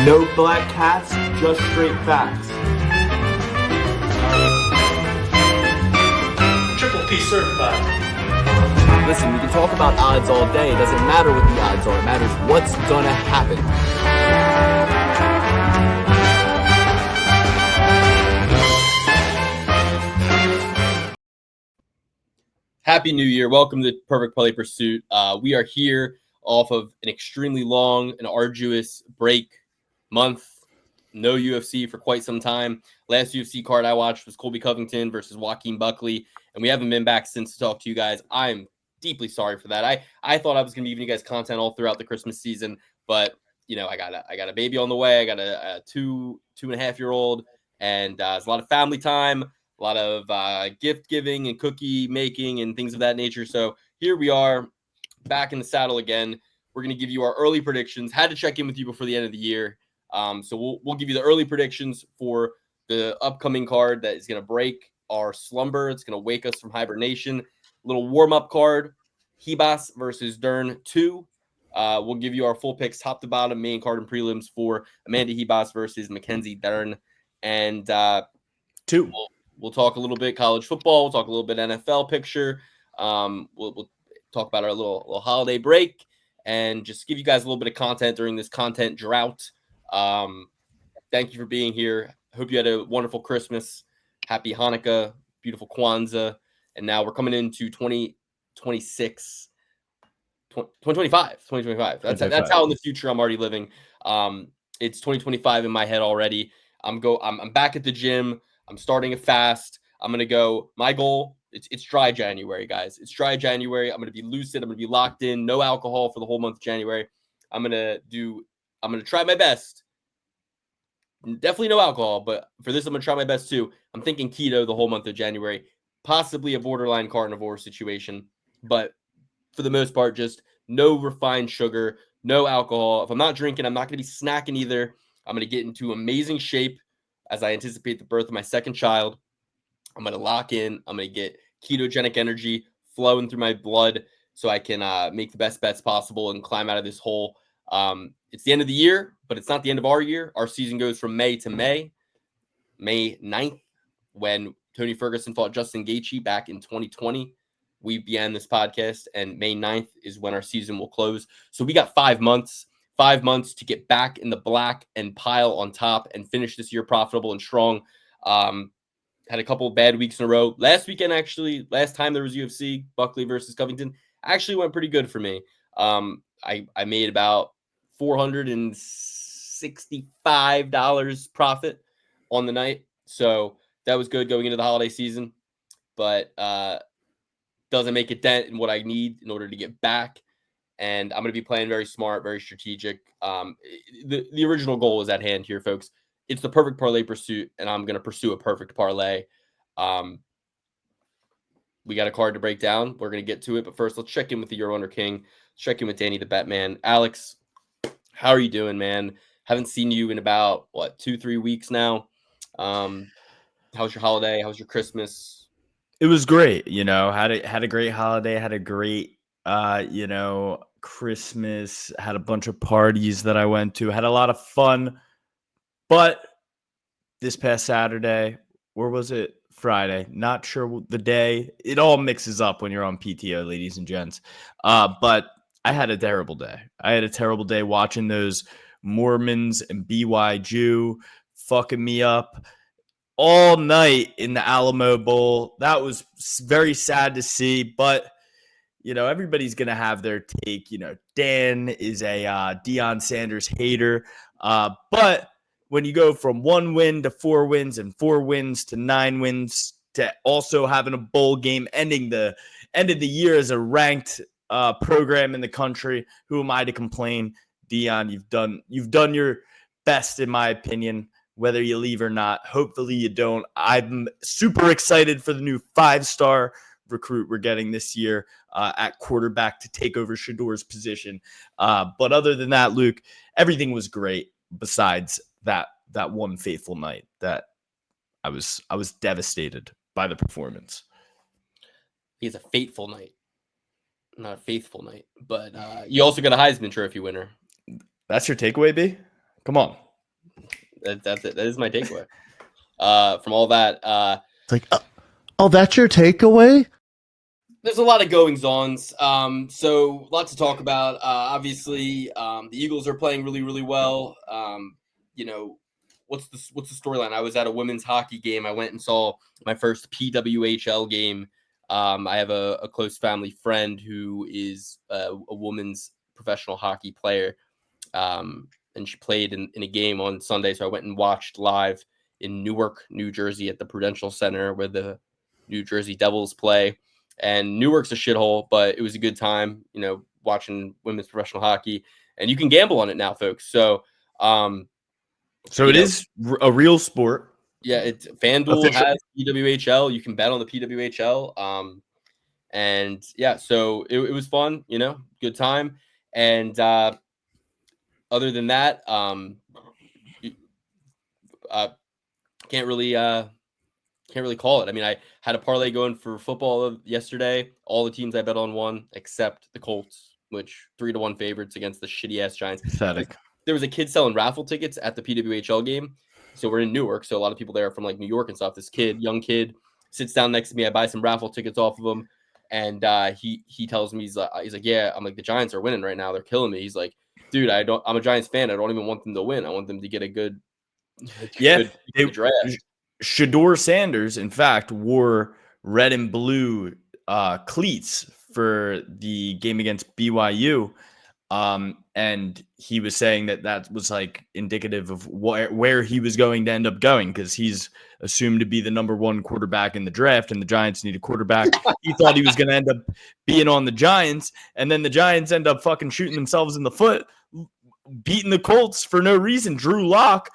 No black cats, just straight facts. Triple P certified. Listen, we can talk about odds all day. It doesn't matter what the odds are. It matters what's gonna happen. Happy New Year. Welcome to Perfect Parlay Pursuit. We are here off of an extremely long and arduous break month. No UFC for quite some time. Last UFC card I watched was Colby Covington versus Joaquin Buckley, and we haven't been back since to talk to you guys. I'm deeply sorry for that. I thought I was going to be giving you guys content all throughout the Christmas season, but I got a baby on the way. I got a 2.5-year-old, and it's a lot of family time, a lot of gift giving and cookie making and things of that nature. So here we are back in the saddle again. We're going to give you our early predictions. Had to check in with you before the end of the year. So we'll give you the early predictions for the upcoming card that is going to break our slumber. It's going to wake us from hibernation. Little warm-up card, Ribas versus Dern 2. We'll give you our full picks, top to bottom, main card and prelims for Amanda Ribas versus Mackenzie Dern. And we'll talk a little bit college football. We'll talk a little bit NFL picture. We'll talk about our little holiday break and just give you guys a little bit of content during this content drought. Thank you for being here. Hope you had a wonderful Christmas. Happy Hanukkah, beautiful Kwanzaa. And now we're coming into 2026, 2025. That's how in the future I'm already living. It's 2025 in my head already. I'm back at the gym. I'm starting a fast. I'm going to go. My goal, it's dry January, guys. It's dry January. I'm going to be lucid. I'm going to be locked in. No alcohol for the whole month of January. I'm going to try my best. Definitely no alcohol, but for this, I'm going to try my best too. I'm thinking keto the whole month of January, possibly a borderline carnivore situation. But for the most part, just no refined sugar, no alcohol. If I'm not drinking, I'm not going to be snacking either. I'm going to get into amazing shape as I anticipate the birth of my second child. I'm going to lock in. I'm going to get ketogenic energy flowing through my blood so I can make the best bets possible and climb out of this hole. It's the end of the year, but it's not the end of our year. Our season goes from May to May 9th, when Tony Ferguson fought Justin Gaethje back in 2020. We began this podcast, and May 9th is when our season will close. So we got 5 months to get back in the black and pile on top and finish this year profitable and strong. Had a couple of bad weeks in a row. Last weekend, actually, last time there was UFC, Buckley versus Covington, actually went pretty good for me. I made about $465 profit on the night. So that was good going into the holiday season, but doesn't make a dent in what I need in order to get back. And I'm going to be playing very smart, very strategic. The original goal is at hand here, folks. It's the perfect parlay pursuit, and I'm going to pursue a perfect parlay. We got a card to break down. We're going to get to it, but first, let's check in with the Euro Under King. Let's check in with Danny the Batman. Alex, how are you doing, man? Haven't seen you in about 2-3 weeks now. How's your holiday? How's your Christmas? It was great. Had a great holiday. Had a great Christmas. Had a bunch of parties that I went to. Had a lot of fun. But this past Saturday, or was it Friday? Not sure the day. It all mixes up when you're on PTO, ladies and gents. But I had a terrible day. I had a terrible day watching those Mormons and BYU fucking me up all night in the Alamo Bowl. That was very sad to see, but everybody's going to have their take. Dan is a Deion Sanders hater, but when you go from 1 win to 4 wins and 4 wins to 9 wins to also having a bowl game ending the end of the year as a ranked program in the country, who am I to complain? Deion, you've done your best, in my opinion, whether you leave or not. Hopefully you don't. I'm super excited for the new 5-star recruit we're getting this year at quarterback to take over Shador's position. But other than that, Luke, everything was great besides that one fateful night that I was devastated by the performance. It's a fateful night, not a faithful night. But you also got a Heisman Trophy winner. That's your takeaway, B? Come on. That's it. That is my takeaway from all that. It's like, oh, that's your takeaway? There's a lot of goings-ons. So lots to talk about. Obviously, the Eagles are playing really, really well. What's the storyline? I was at a women's hockey game. I went and saw my first PWHL game. I have a close family friend who is a women's professional hockey player. And she played in a game on Sunday. So I went and watched live in Newark, New Jersey at the Prudential Center where the New Jersey Devils play. And Newark's a shithole, but it was a good time, watching women's professional hockey. And you can gamble on it now, folks. So, it is a real sport. Yeah, it's FanDuel has PWHL. You can bet on the PWHL. And yeah, so it was fun, good time. And other than that, can't really call it. I mean, I had a parlay going for football yesterday. All the teams I bet on won except the Colts, which 3-1 favorites against the shitty ass Giants. Pathetic. There was a kid selling raffle tickets at the PWHL game. So we're in Newark. So a lot of people there are from like New York and stuff. This young kid sits down next to me. I buy some raffle tickets off of him. And he tells me, he's like, yeah, I'm like, the Giants are winning right now. They're killing me. He's like, dude, I'm a Giants fan. I don't even want them to win. I want them to get a good draft. Shedeur Sanders, in fact, wore red and blue cleats for the game against BYU. And he was saying that was like indicative of where he was going to end up going, because he's assumed to be the number one quarterback in the draft, and the Giants need a quarterback. He thought he was going to end up being on the Giants, and then the Giants end up fucking shooting themselves in the foot, beating the Colts for no reason. Drew Lock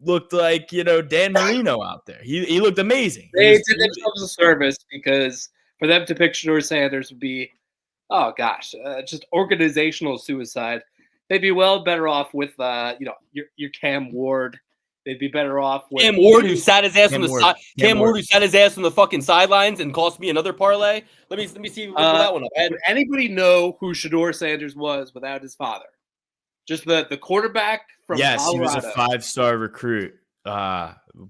looked like, Dan Marino out there. He looked amazing. They did themselves a service, because for them to pick Shedeur Sanders would be, oh gosh, just organizational suicide. They'd be better off with your Cam Ward. They'd be better off with Cam Ward, who sat his ass on the side. Cam Ward, who sat his ass on the fucking sidelines and cost me another parlay. Let me see that one up. Would anybody know who Shedeur Sanders was without his father? Just the quarterback from Colorado. He was a 5-star recruit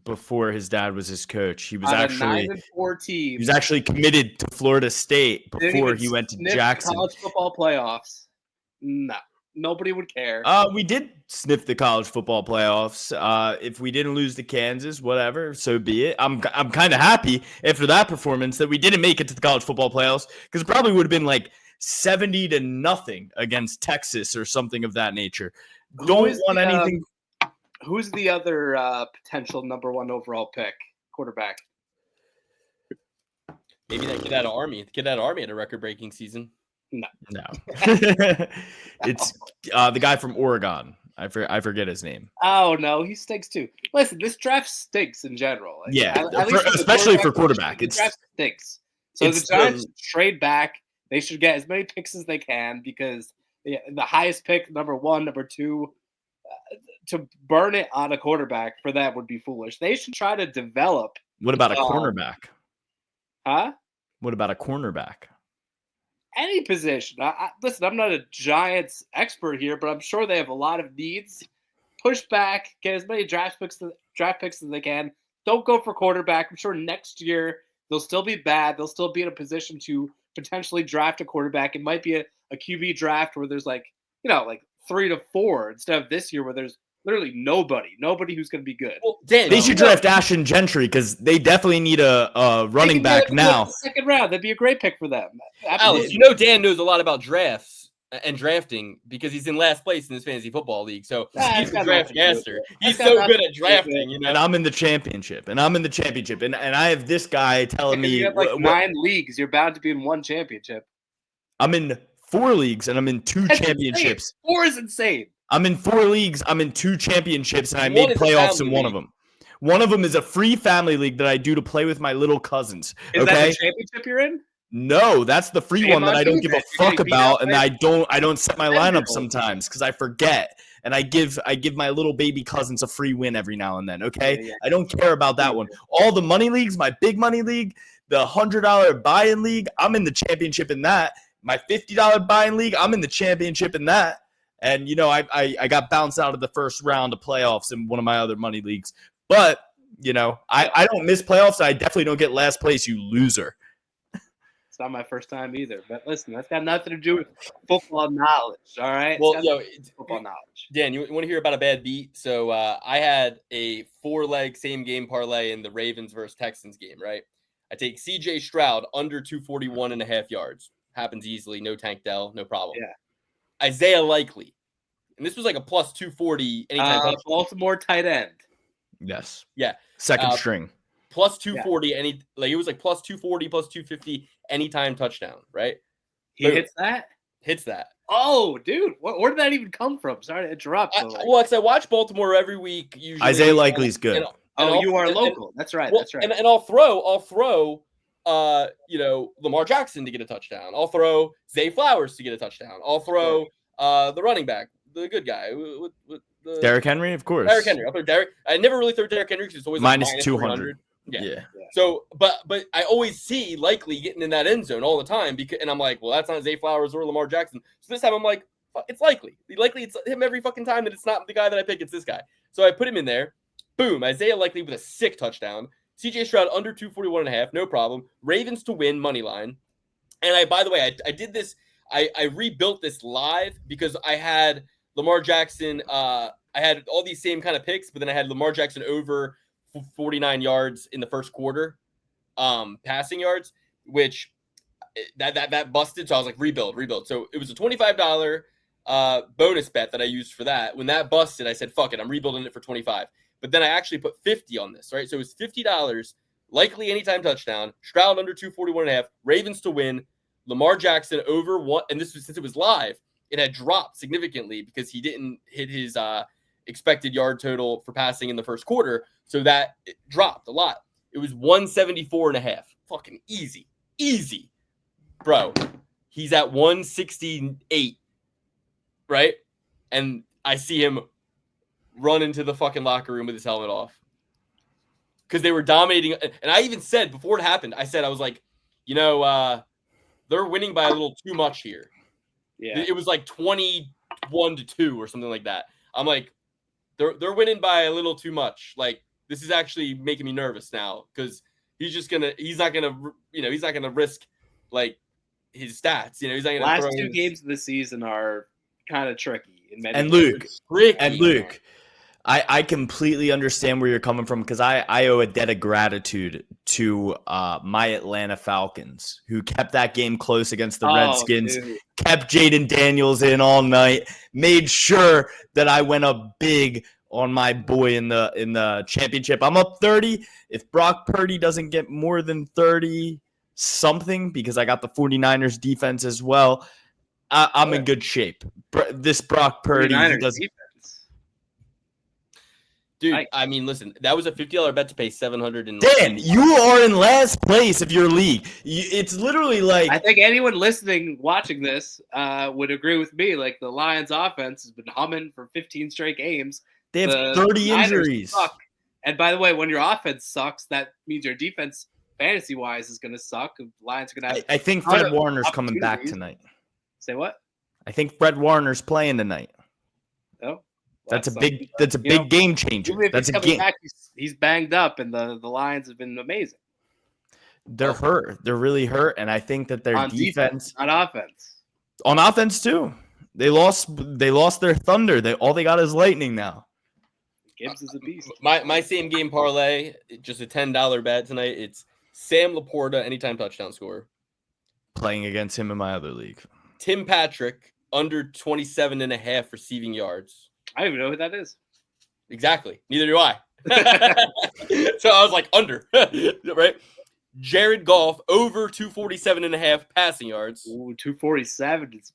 before his dad was his coach. He was actually 9-4 team. He was actually committed to Florida State before he went to Jackson. College football playoffs. No, nobody would care. We did sniff the college football playoffs. If we didn't lose to Kansas, whatever, so be it. I'm kind of happy after that performance that we didn't make it to the college football playoffs, because it probably would have been like 70-0 against Texas or something of that nature. Don't want anything. Who's the other potential number one overall pick quarterback? Maybe that kid out of Army. The kid out of Army had a record-breaking season. No. It's the guy from Oregon. I forget his name. Oh, no, he stinks too. Listen, this draft stinks in general. Especially for quarterback. The draft stinks. So the Giants trade back. They should get as many picks as they can, because the highest pick, number 1, number 2, to burn it on a quarterback for that would be foolish. They should try to develop. What about a cornerback? Huh? What about a cornerback? Any position. Listen, I'm not a Giants expert here, but I'm sure they have a lot of needs. Push back, get as many draft picks as they can. Don't go for quarterback. I'm sure next year they'll still be bad. They'll still be in a position to potentially draft a quarterback. It might be a QB draft where there's like 3 to 4 instead of this year where there's literally nobody who's going to be good. Well, Dan, they should draft Ashton Gentry, because they definitely need a running back now. Second round, that'd be a great pick for them. Alex, Dan knows a lot about drafts and drafting because he's in last place in his fantasy football league. So he's a draft master. He's so good at drafting, And I'm in the championship. And I have this guy telling me you have like 9 leagues. You're bound to be in 1 championship. I'm in 4 leagues and I'm in 2 championships. Insane. 4 is insane. I'm in 4 leagues. I'm in 2 championships, and I made playoffs in one of them. One of them is a free family league that I do to play with my little cousins. Is that the championship you're in? No, that's the free one that I don't give a fuck about, and I don't set my lineup sometimes because I forget. And I give my little baby cousins a free win every now and then. Okay, yeah. I don't care about that one. All the money leagues, my big money league, the $100 buy-in league, I'm in the championship in that. My $50 buy-in league, I'm in the championship in that. And, I got bounced out of the first round of playoffs in one of my other money leagues. But, I don't miss playoffs. I definitely don't get last place, you loser. It's not my first time either. But listen, that's got nothing to do with football knowledge, all right? Well, It's football knowledge. Dan, you want to hear about a bad beat? So I had a 4-leg same game parlay in the Ravens versus Texans game, right? I take CJ Stroud under 241.5 yards. Happens easily. No Tank Dell, no problem. Yeah. Isaiah Likely. And this was like a plus 240 anytime. Baltimore tight end. Yes. Yeah. Second string. Plus 240 it was like plus 240, plus 250 anytime touchdown, right? He hits that? Hits that. Oh, dude. Where did that even come from? Sorry to interrupt. Because I watch Baltimore every week. Usually, Isaiah Likely's good. You are local. That's right. That's right. And I'll throw Lamar Jackson to get a touchdown. I'll throw Zay Flowers to get a touchdown. I'll throw the running back, the good guy. Derrick Henry, of course. Derrick Henry. I'll throw Derrick. I never really throw Derrick Henry because it's always minus like 200. Yeah. So, but I always see Likely getting in that end zone all the time and I'm like, well, that's not Zay Flowers or Lamar Jackson. So this time I'm like, it's Likely. It's him every fucking time that it's not the guy that I pick. It's this guy. So I put him in there. Boom. Isaiah Likely with a sick touchdown. CJ Stroud under 241.5. No problem. Ravens to win money line. And by the way, I did this. I rebuilt this live because I had Lamar Jackson. I had all these same kind of picks, but then I had Lamar Jackson over 49 yards in the first quarter, passing yards, which that busted. So I was like, rebuild. So it was a $25 bonus bet that I used for that. When that busted, I said, fuck it, I'm rebuilding it for 25. But then I actually put 50 on this, right? So it was $50, Likely anytime touchdown, Stroud under 241.5, Ravens to win, Lamar Jackson over one. And this was, since it was live, it had dropped significantly because he didn't hit his expected yard total for passing in the first quarter. So that it dropped a lot. It was 174.5. Fucking easy. Bro, he's at 168, right? And I see him run into the fucking locker room with his helmet off. Because they were dominating. And I even said, before it happened, I was like, they're winning by a little too much here. Yeah. It was like 21-2 or something like that. I'm like, they're winning by a little too much. Like, this is actually making me nervous now because he's not gonna risk like his stats. He's not gonna. Last two games of the season are kind of tricky in many ways. Luke, I completely understand where you're coming from because I owe a debt of gratitude to my Atlanta Falcons who kept that game close against the Redskins, kept Jaden Daniels in all night, made sure that I went up big on my boy in the championship. I'm up 30. If Brock Purdy doesn't get more than 30 something, because I got the 49ers defense as well, I'm in good shape. This Brock Purdy doesn't. Dude, I mean, listen, that was a $50 bet to pay $700. Dan, you are in last place of your league. It's literally like, I think anyone listening, watching this, would agree with me. Like, the Lions' offense has been humming for 15 straight games. They have 30 injuries. Suck. And by the way, when your offense sucks, that means your defense, fantasy-wise, is going to suck. The Lions are going to have. I think Fred Warner's coming back tonight. Say what? I think Fred Warner's playing tonight. Oh. That's a big game changer. That's a game. Back, he's banged up, and the Lions have been amazing. They're hurt. They're really hurt, and I think that their defense, on offense, on offense too. They lost their thunder. All they got is lightning now. Gibbs is a beast. My same game parlay, just a $10 bet tonight. It's Sam Laporta anytime touchdown scorer. Playing against him in my other league. Tim Patrick under 27.5 receiving yards. I don't even know who that is. Exactly. Neither do I. So I was like, under. Right? Jared Goff over 247.5 passing yards. Ooh, 247. It's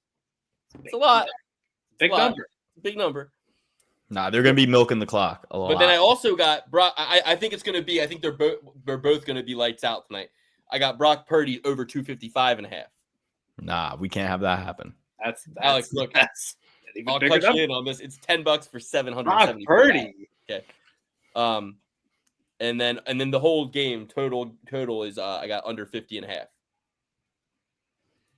a lot. Big number. Big number. Nah, they're gonna be milking the clock a lot. But then I also got Brock. I think it's gonna be. I think they're both gonna be lights out tonight. I got Brock Purdy over 255.5. Nah, we can't have that happen. That's Alex. Look, I'll cut you in on this. It's $10 for 770. Purdy. Okay. And then the whole game total is I got under 50.5.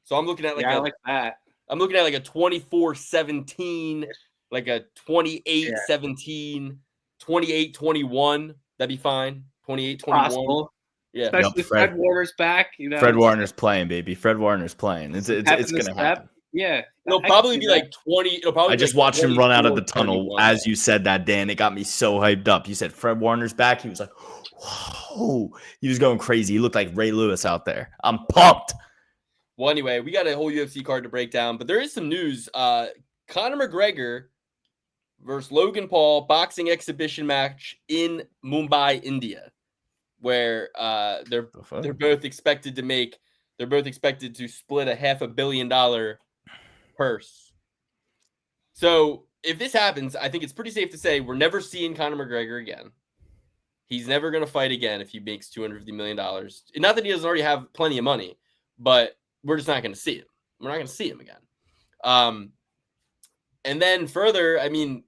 So I'm looking at I like that. I'm looking at like a 24-17, like a 28-17, 28-21. That'd be fine. 28-21. Possible. Yeah. Especially if Fred Warner's back. Fred Warner's playing, baby. Fred Warner's playing. It's going to happen. Yeah. It'll probably be like 20. It'll probably I just watched him run out of the 24, tunnel 21. as you said that, Dan. It got me so hyped up. You said Fred Warner's back. He was like, whoa. He was going crazy. He looked like Ray Lewis out there. I'm pumped. Well, anyway, we got a whole UFC card to break down, but there is some news. Conor McGregor versus Logan Paul boxing exhibition match in Mumbai, India, where they're both expected to split a $500 million purse. So if this happens, I think it's pretty safe to say we're never seeing Conor McGregor again. He's never going to fight again if he makes $250 million. Not that he doesn't already have plenty of money, but we're just not going to see him. We're not going to see him again. And then further, I mean,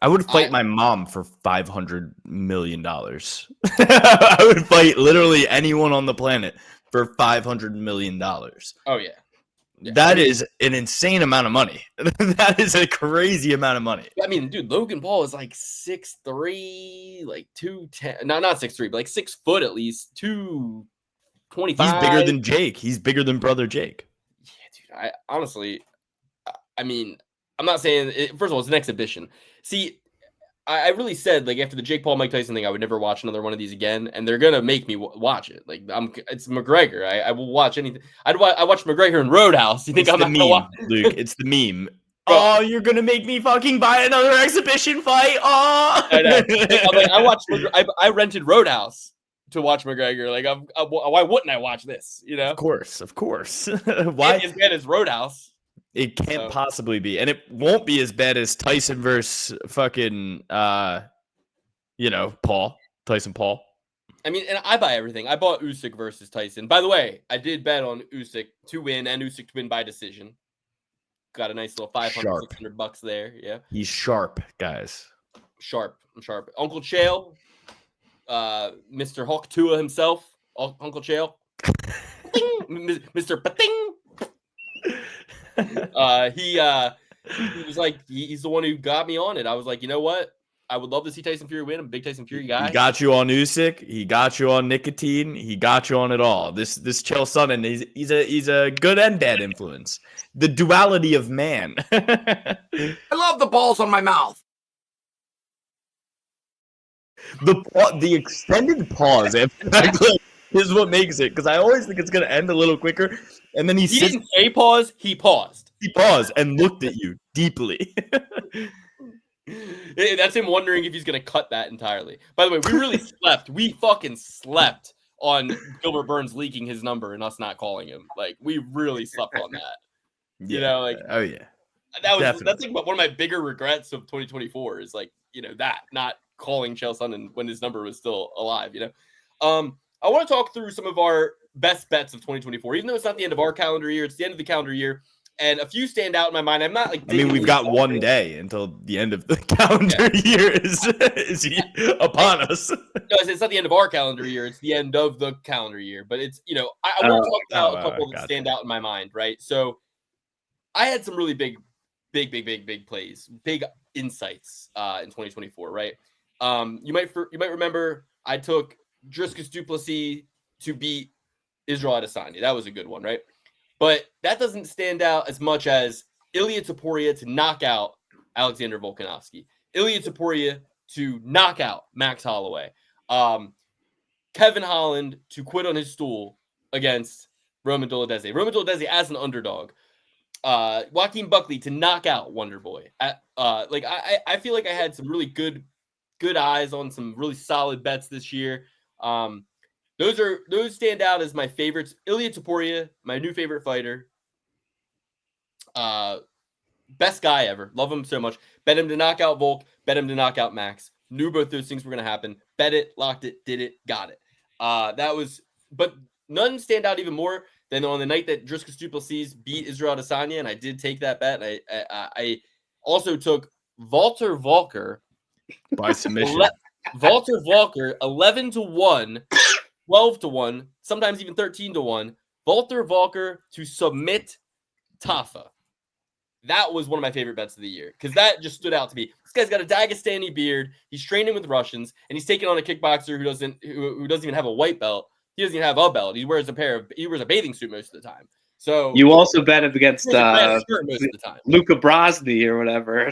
I would fight my mom for $500 million. I would fight literally anyone on the planet for $500 million. Oh, yeah. That is an insane amount of money. That is a crazy amount of money. I mean, dude, Logan Paul is like 6'3", like 210. No, not 6'3", but like 6 foot at least, 225. He's bigger than Jake. He's bigger than brother Jake. Yeah, dude. I mean, I'm not saying first of all, it's an exhibition. See, I really said like after the Jake Paul Mike Tyson thing, I would never watch another one of these again, and they're gonna make me watch it. Like it's McGregor. I will watch anything. I watched McGregor in Roadhouse. You think I'm not gonna watch? Luke, it's the meme. Oh, you're gonna make me fucking buy another exhibition fight? Oh, I know. I rented Roadhouse to watch McGregor. Like, why wouldn't I watch this? You know, of course. Why as bad as Roadhouse? It can't possibly be, and it won't be as bad as Tyson versus fucking, Tyson Paul. I mean, and I buy everything. I bought Usyk versus Tyson. By the way, I did bet on Usyk to win and Usyk to win by decision. Got a nice little $500-$600 there. Yeah, he's sharp, guys. Sharp. Uncle Chael, Mr. Hawk Tua himself, Uncle Chael, Mr. Pating. He was like, he's the one who got me on it. I was like, you know what? I would love to see Tyson Fury win. I'm a big Tyson Fury guy. He got you on Usyk. He got you on nicotine. He got you on it all. This Chael Sonnen, he's a good and bad influence. The duality of man. I love the balls on my mouth. The extended pause is what makes it, because I always think it's going to end a little quicker. And then he didn't say pause. He paused. He paused and looked at you deeply. That's him wondering if he's going to cut that entirely. By the way, we really slept. We fucking slept on Gilbert Burns leaking his number and us not calling him. Like, we really slept on that. Yeah. You know, like, oh yeah, that's like one of my bigger regrets of 2024 is like, that not calling Chael Sonnen when his number was still alive. I want to talk through some of our best bets of 2024, even though it's not the end of our calendar year, it's the end of the calendar year. And a few stand out in my mind. I'm not like, I mean, we've got one day until the end of the calendar year is upon us. No, it's not the end of our calendar year. It's the end of the calendar year. But it's, I want to talk about a couple that stand out in my mind, right? So I had some really big plays, big insights in 2024, right? You might remember I took Dricus du Plessis to beat Israel Adesanya. That was a good one, right? But that doesn't stand out as much as Ilia Topuria to knock out Alexander Volkanovski. Ilia Topuria to knock out Max Holloway. Kevin Holland to quit on his stool against Roman Dolidze. Roman Dolidze as an underdog. Joaquin Buckley to knock out Wonder Boy. I feel like I had some really good eyes on some really solid bets this year. Those stand out as my favorites. Ilia Topuria, my new favorite fighter. Best guy ever. Love him so much. Bet him to knock out Volk. Bet him to knock out Max. Knew both those things were going to happen. Bet it, locked it, did it, got it. But none stand out even more than on the night that Dricus du Plessis beat Israel Adesanya, and I did take that bet. And I also took Walter Volker by submission. Walter Volker 11-1. 12-1, sometimes even 13-1. Walter Volker to submit Tafa. That was one of my favorite bets of the year because that just stood out to me. This guy's got a Dagestani beard. He's training with Russians, and he's taking on a kickboxer who doesn't even have a white belt. He doesn't even have a belt. He wears a bathing suit most of the time. So you also bet him against most of the time. Luka Brosny or whatever,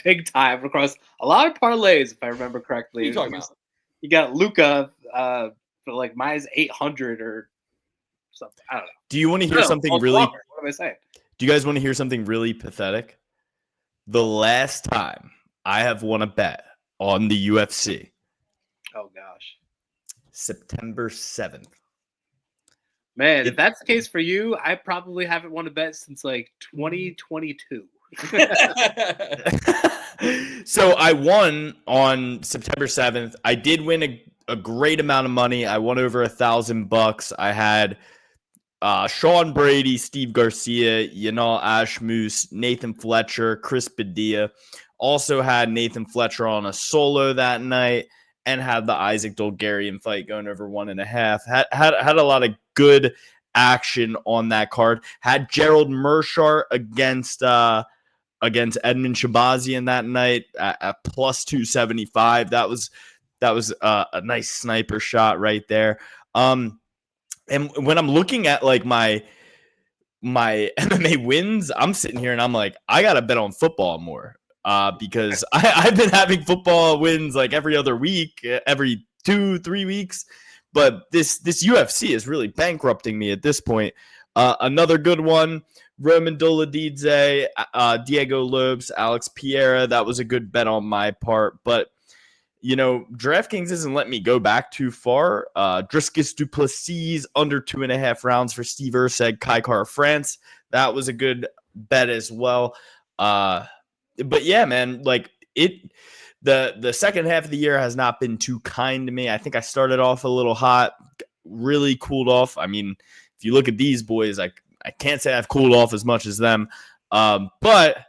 big time across a lot of parlays, if I remember correctly. What are you talking about? You got Luka for like minus 800 or something. I don't know. Do you want to hear something really? What am I saying? Do you guys want to hear something really pathetic? The last time I have won a bet on the UFC. Oh gosh. September 7th. Man, if that's the case for you, I probably haven't won a bet since like 2022. So I won on September 7th. I did win a great amount of money. I won over $1,000. I had Sean Brady, Steve Garcia, Yanal Ashmoose, Nathan Fletcher, Chris Padilla. Also had Nathan Fletcher on a solo that night and had the Isaac Dolgarian fight going over 1.5. Had a lot of good action on that card. Had Gerald Mershart against Edmund Shabazian that night at plus 275. That was a nice sniper shot right there. And when I'm looking at like my MMA wins, I'm sitting here and I'm like, I got to bet on football more because I've been having football wins like every other week, every 2-3 weeks. But this UFC is really bankrupting me at this point. Another good one, Roman Dolidze, Diego Lopes, Alex Pereira. That was a good bet on my part. But you know, DraftKings isn't letting me go back too far. Dricus Duplessis under 2.5 rounds for Steve Urseg, Kai Kara France. That was a good bet as well. But yeah, man, like the second half of the year has not been too kind to me. I think I started off a little hot, really cooled off. I mean, if you look at these boys, I can't say I've cooled off as much as them. But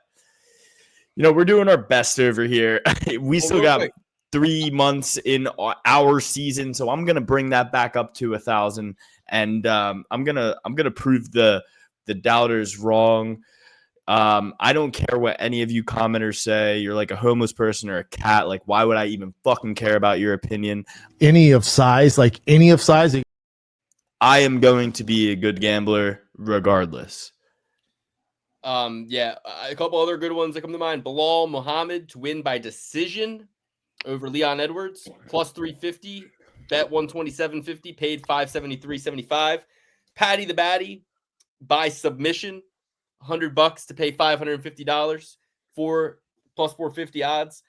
you know, we're doing our best over here. We still got 3 months in our season, so I'm gonna bring that back up to 1,000, and I'm gonna prove the doubters wrong. I don't care what any of you commenters say. You're like a homeless person or a cat. Like, why would I even fucking care about your opinion? Any of size. I am going to be a good gambler regardless. Yeah, a couple other good ones that come to mind. Bilal Muhammad to win by decision over Leon Edwards, plus 350, bet 127.50, paid 573.75. Patty the Batty by submission, $100 to pay $550 for plus 450 odds.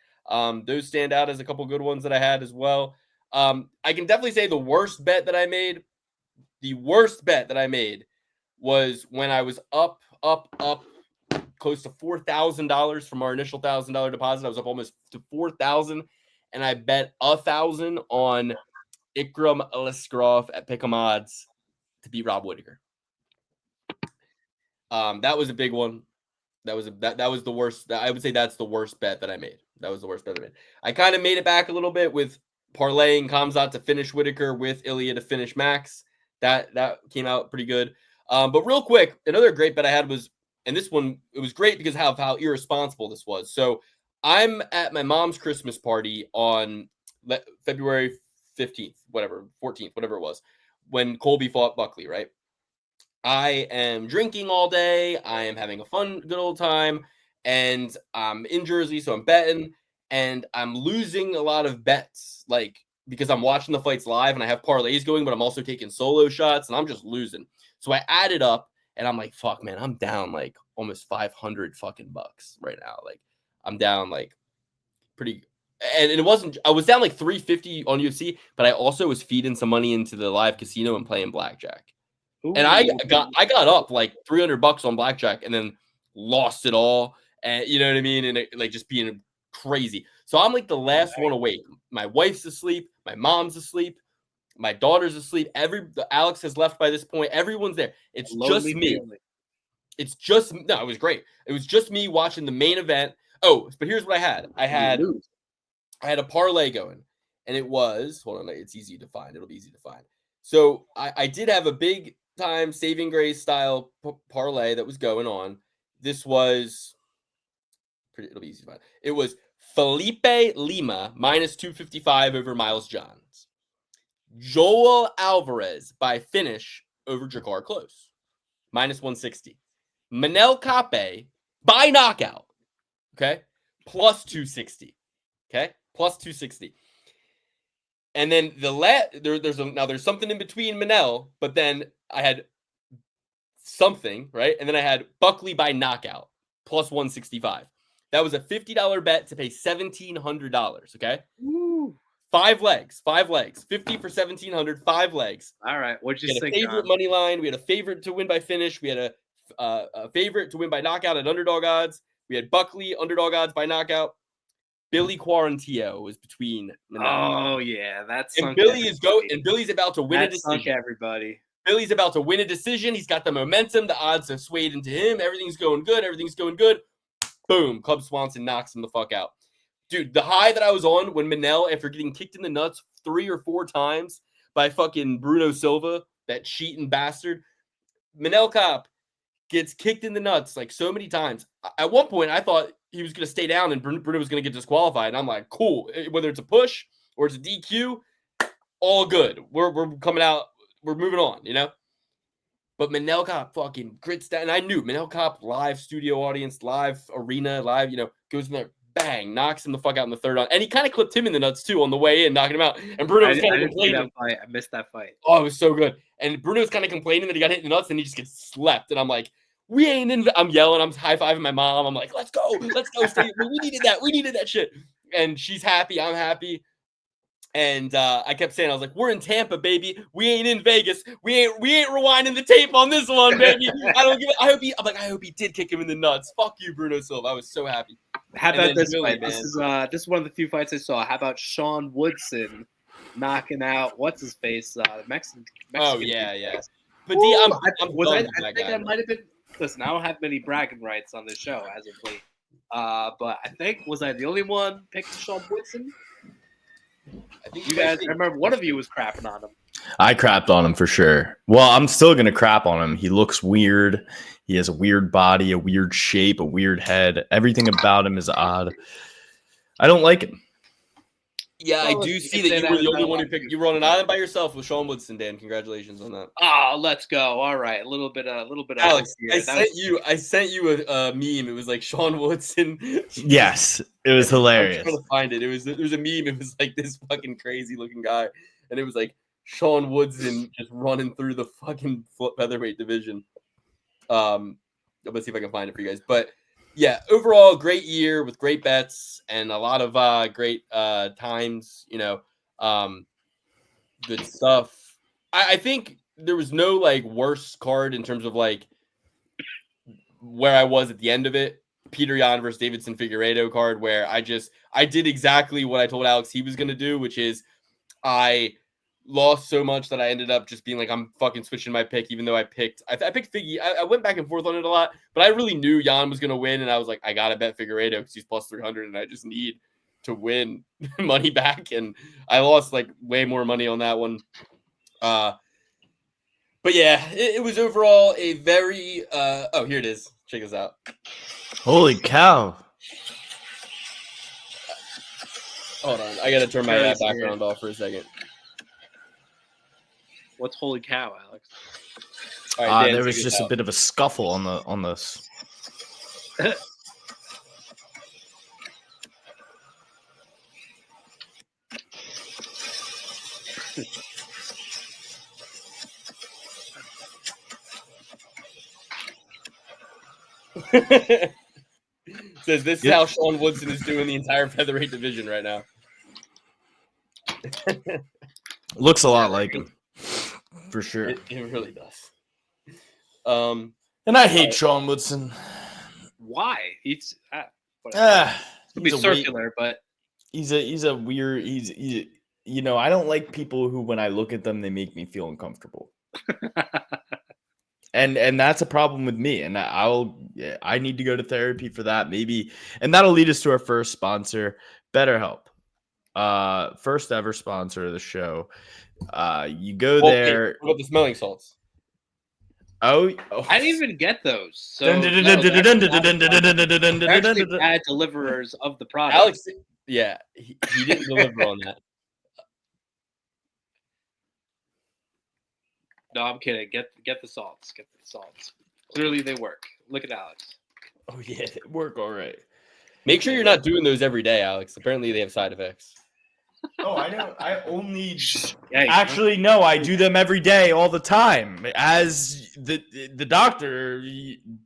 Those stand out as a couple good ones that I had as well. I can definitely say the worst bet that I made was when I was up close to $4,000 from our initial $1,000 deposit. I was up almost to $4,000. And I bet 1,000 on Ikram Aliskerov at Pick'em odds to beat Rob Whittaker. That was a big one. That was the worst. I would say that's the worst bet that I made. That was the worst bet I made. I kind of made it back a little bit with parlaying Khamzat to finish Whittaker with Ilya to finish Max. That came out pretty good. But real quick, another great bet I had was, and this one, it was great because of how irresponsible this was. So I'm at my mom's Christmas party on February 15th, 14th, whatever it was, when Colby fought Buckley, right? I am drinking all day. I am having a fun, good old time. And I'm in Jersey, so I'm betting. And I'm losing a lot of bets, like, because I'm watching the fights live and I have parlays going, but I'm also taking solo shots and I'm just losing. So I added up and I'm like, fuck, man, I'm down like almost 500 fucking bucks right now. Like, I'm down like pretty, and it wasn't, I was down like 350 on UFC, but I also was feeding some money into the live casino and playing blackjack. Ooh. And I got up like $300 on blackjack and then lost it all. And you know what I mean? And it, like just being crazy. So I'm like the last one awake. My wife's asleep. My mom's asleep. My daughter's asleep. Alex has left by this point. Everyone's there. It's just me. It was great. It was just me watching the main event. Oh, but here's what I had. I had a parlay going, and it was, hold on, it's easy to find. It'll be easy to find. So I did have a big time saving grace style parlay that was going on. This was it'll be easy to find. It was Felipe Lima minus 255 over Miles Johns. Joel Alvarez by finish over Jakar Close minus 160. Manel Kape by knockout. Okay. Plus 260. Okay. Plus 260. And then there's something in between Manel, but then I had something, right? And then I had Buckley by knockout plus 165. That was a $50 bet to pay $1,700. Okay. Ooh. 5 legs, 50 for 1,700, 5 legs. All right. What'd you We had think? a favorite money line. We had a favorite to win by finish. We had a favorite to win by knockout at underdog odds. We had Buckley underdog odds by knockout. Billy Quarantillo was between. Oh yeah, that's and Billy's about to win a decision. Sunk everybody. Billy's about to win a decision. He's got the momentum. The odds have swayed into him. Everything's going good. Boom. Club Swanson knocks him the fuck out. Dude, the high that I was on when Manel, after getting kicked in the nuts 3 or 4 times by fucking Bruno Silva, that cheating bastard, Manel Cop gets kicked in the nuts like so many times. At one point, I thought he was going to stay down and Bruno was going to get disqualified. And I'm like, cool. Whether it's a push or it's a DQ, all good. We're coming out. We're moving on, you know? But Manel Cop fucking grits down. And I knew Manel Cop, live studio audience, live arena, live, goes in there, bang, knocks him the fuck out in the third round. And he kind of clipped him in the nuts, too, on the way in, knocking him out. And Bruno was kind of complaining. I missed that fight. Oh, it was so good. And Bruno was kind of complaining that he got hit in the nuts and he just gets slept. And I'm like, we ain't in. I'm yelling. I'm high-fiving my mom. I'm like, let's go. Steve. We needed that. We needed that shit. And she's happy. I'm happy. And I kept saying, I was like, we're in Tampa, baby. We ain't in Vegas. We ain't rewinding the tape on this one, baby. I hope he did kick him in the nuts. Fuck you, Bruno Silva. I was so happy. How about this fight? This is one of the few fights I saw. How about Sean Woodson knocking out what's his face? Mexican. Oh yeah. But I think I might have been. Listen, I don't have many bragging rights on this show as of late. But I think was I the only one picking Sean Woodson? I think you guys. I remember one of you was crapping on him. I crapped on him for sure. Well, I'm still gonna crap on him. He looks weird. He has a weird body, a weird shape, a weird head. Everything about him is odd. I don't like him. Yeah, I do see that you were the only one who picked. You were on an island by yourself with Sean Woodson, Dan. Congratulations on that. Oh, let's go. All right, a little bit. Alex, I sent you a meme. It was like Sean Woodson. Yes, it was hilarious. I'm trying to find it. It was a meme. It was like this fucking crazy looking guy, and it was like Woodson just running through the fucking featherweight division. Let's see if I can find it for you guys. But yeah, overall, great year with great bets and a lot of great times. Good stuff. I think there was no worse card in terms of where I was at the end of it. Peter Yan versus Davidson Figueiredo card where I did exactly what I told Alex he was going to do, which is I lost so much that I ended up just being like, I'm fucking switching my pick, even though I picked Figgy. I went back and forth on it a lot, but I really knew Jan was going to win. And I was like, I got to bet Figueiredo because he's plus 300 and I just need to win money back. And I lost way more money on that one. But yeah, it was overall a very, oh, here it is. Check this out. Holy cow. Hold on. I got to turn my background off for a second. What's holy cow, Alex? All right, Dan, there was just a bit of a scuffle on this. Says this is how Sean Woodson is doing the entire featherweight division right now. Looks a lot like him. For sure. It really does. And I hate Sean Woodson. Why? It's it'll be circular, but he's a weird. He's I don't like people who, when I look at them, they make me feel uncomfortable. and that's a problem with me. And I need to go to therapy for that, maybe. And that'll lead us to our first sponsor, BetterHelp. First ever sponsor of the show. You go there. What about the smelling salts? Oh, I didn't even get those. So they're actually bad deliverers of the product. Alex, yeah, he didn't deliver on that. No, I'm kidding. Get the salts. Get the salts. Clearly they work. Look at Alex. Oh yeah, they work all right. Make sure you're not doing those every day, Alex. Apparently they have side effects. Oh, I know. I only Yeah, actually no. I do them every day, all the time. As the doctor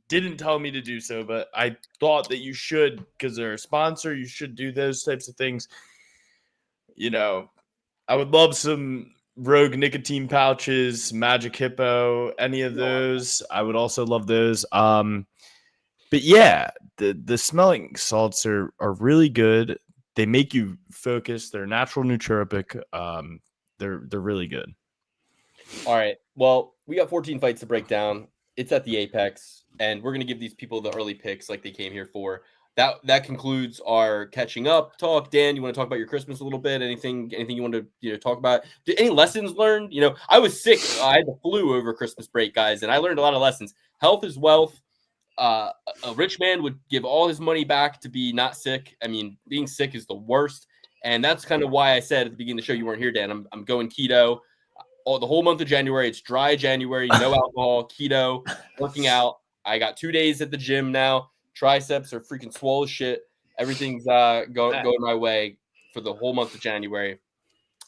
didn't tell me to do so, but I thought that you should because they're a sponsor. You should do those types of things. You know, I would love some Rogue nicotine pouches, Magic Hippo, any of those. I would also love those. But yeah, the smelling salts are really good. They make you focus. They're natural nootropic. They're really good. All right. Well, we got 14 fights to break down. It's at the Apex, and we're gonna give these people the early picks like they came here for. That concludes our catching up talk. Dan, you want to talk about your Christmas a little bit? Anything you want to talk about? Any lessons learned? I was sick. I had the flu over Christmas break, guys, and I learned a lot of lessons. Health is wealth. A rich man would give all his money back to be not sick. I mean, being sick is the worst. And that's kind of why I said at the beginning of the show, you weren't here, Dan. I'm going keto. The whole month of January, it's dry January, no alcohol, keto, working out. I got 2 days at the gym now. Triceps are freaking swole as shit. Everything's going my way for the whole month of January.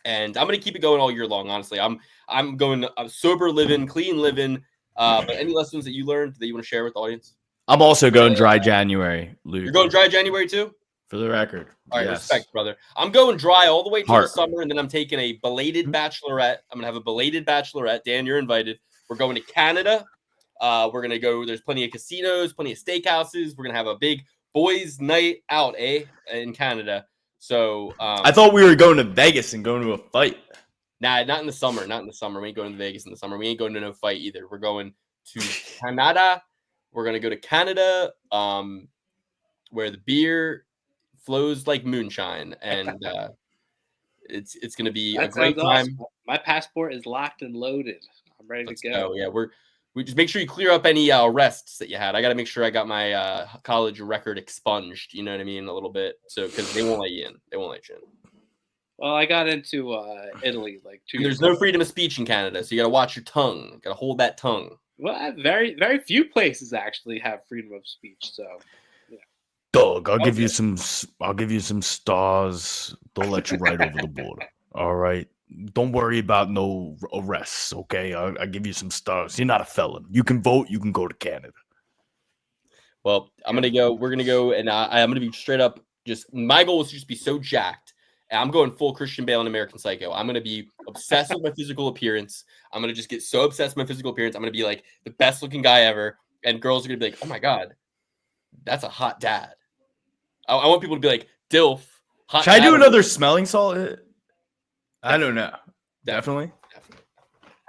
And I'm going to keep it going all year long, honestly. I'm going sober living, clean living. But any lessons that you learned that you want to share with the audience? I'm also going dry January, Luke. You're going dry January too? For the record. All right, yes. Respect, brother. I'm going dry all the way through the summer, and then I'm taking a belated bachelorette. I'm going to have a belated bachelorette. Dan, you're invited. We're going to Canada. We're going to go. There's plenty of casinos, plenty of steakhouses. We're going to have a big boys' night out, in Canada. So I thought we were going to Vegas and going to a fight. Nah, not in the summer. Not in the summer. We ain't going to Vegas in the summer. We ain't going to no fight either. We're going to Canada. We're going to go to Canada, where the beer flows like moonshine, and it's going to be a great time. Awesome. My passport is locked and loaded. I'm ready to go. Yeah, we just make sure you clear up any arrests that you had. I got to make sure I got my college record expunged. You know what I mean, a little bit, so because they won't let you in. They won't let you in. Well, I got into Italy like 2 years ago. There's no freedom of speech in Canada, so you got to watch your tongue. Got to hold that tongue. Well, very, very few places actually have freedom of speech. So, yeah. Dog, I'll give you some stars. Don't let you right over the border. All right. Don't worry about no arrests. Okay. I'll give you some stars. You're not a felon. You can vote. You can go to Canada. Well, I'm gonna go. We're gonna go, and I'm gonna be straight up. Just my goal is to just be so jacked. And I'm going full Christian Bale and American Psycho. I'm gonna be obsessed with my physical appearance. I'm gonna just get so obsessed with my physical appearance. I'm gonna be like the best looking guy ever, and girls are gonna be like, "Oh my god, that's a hot dad." I want people to be like, "Dilf." Hot Should I do dad. another smelling salt? I don't know. Definitely.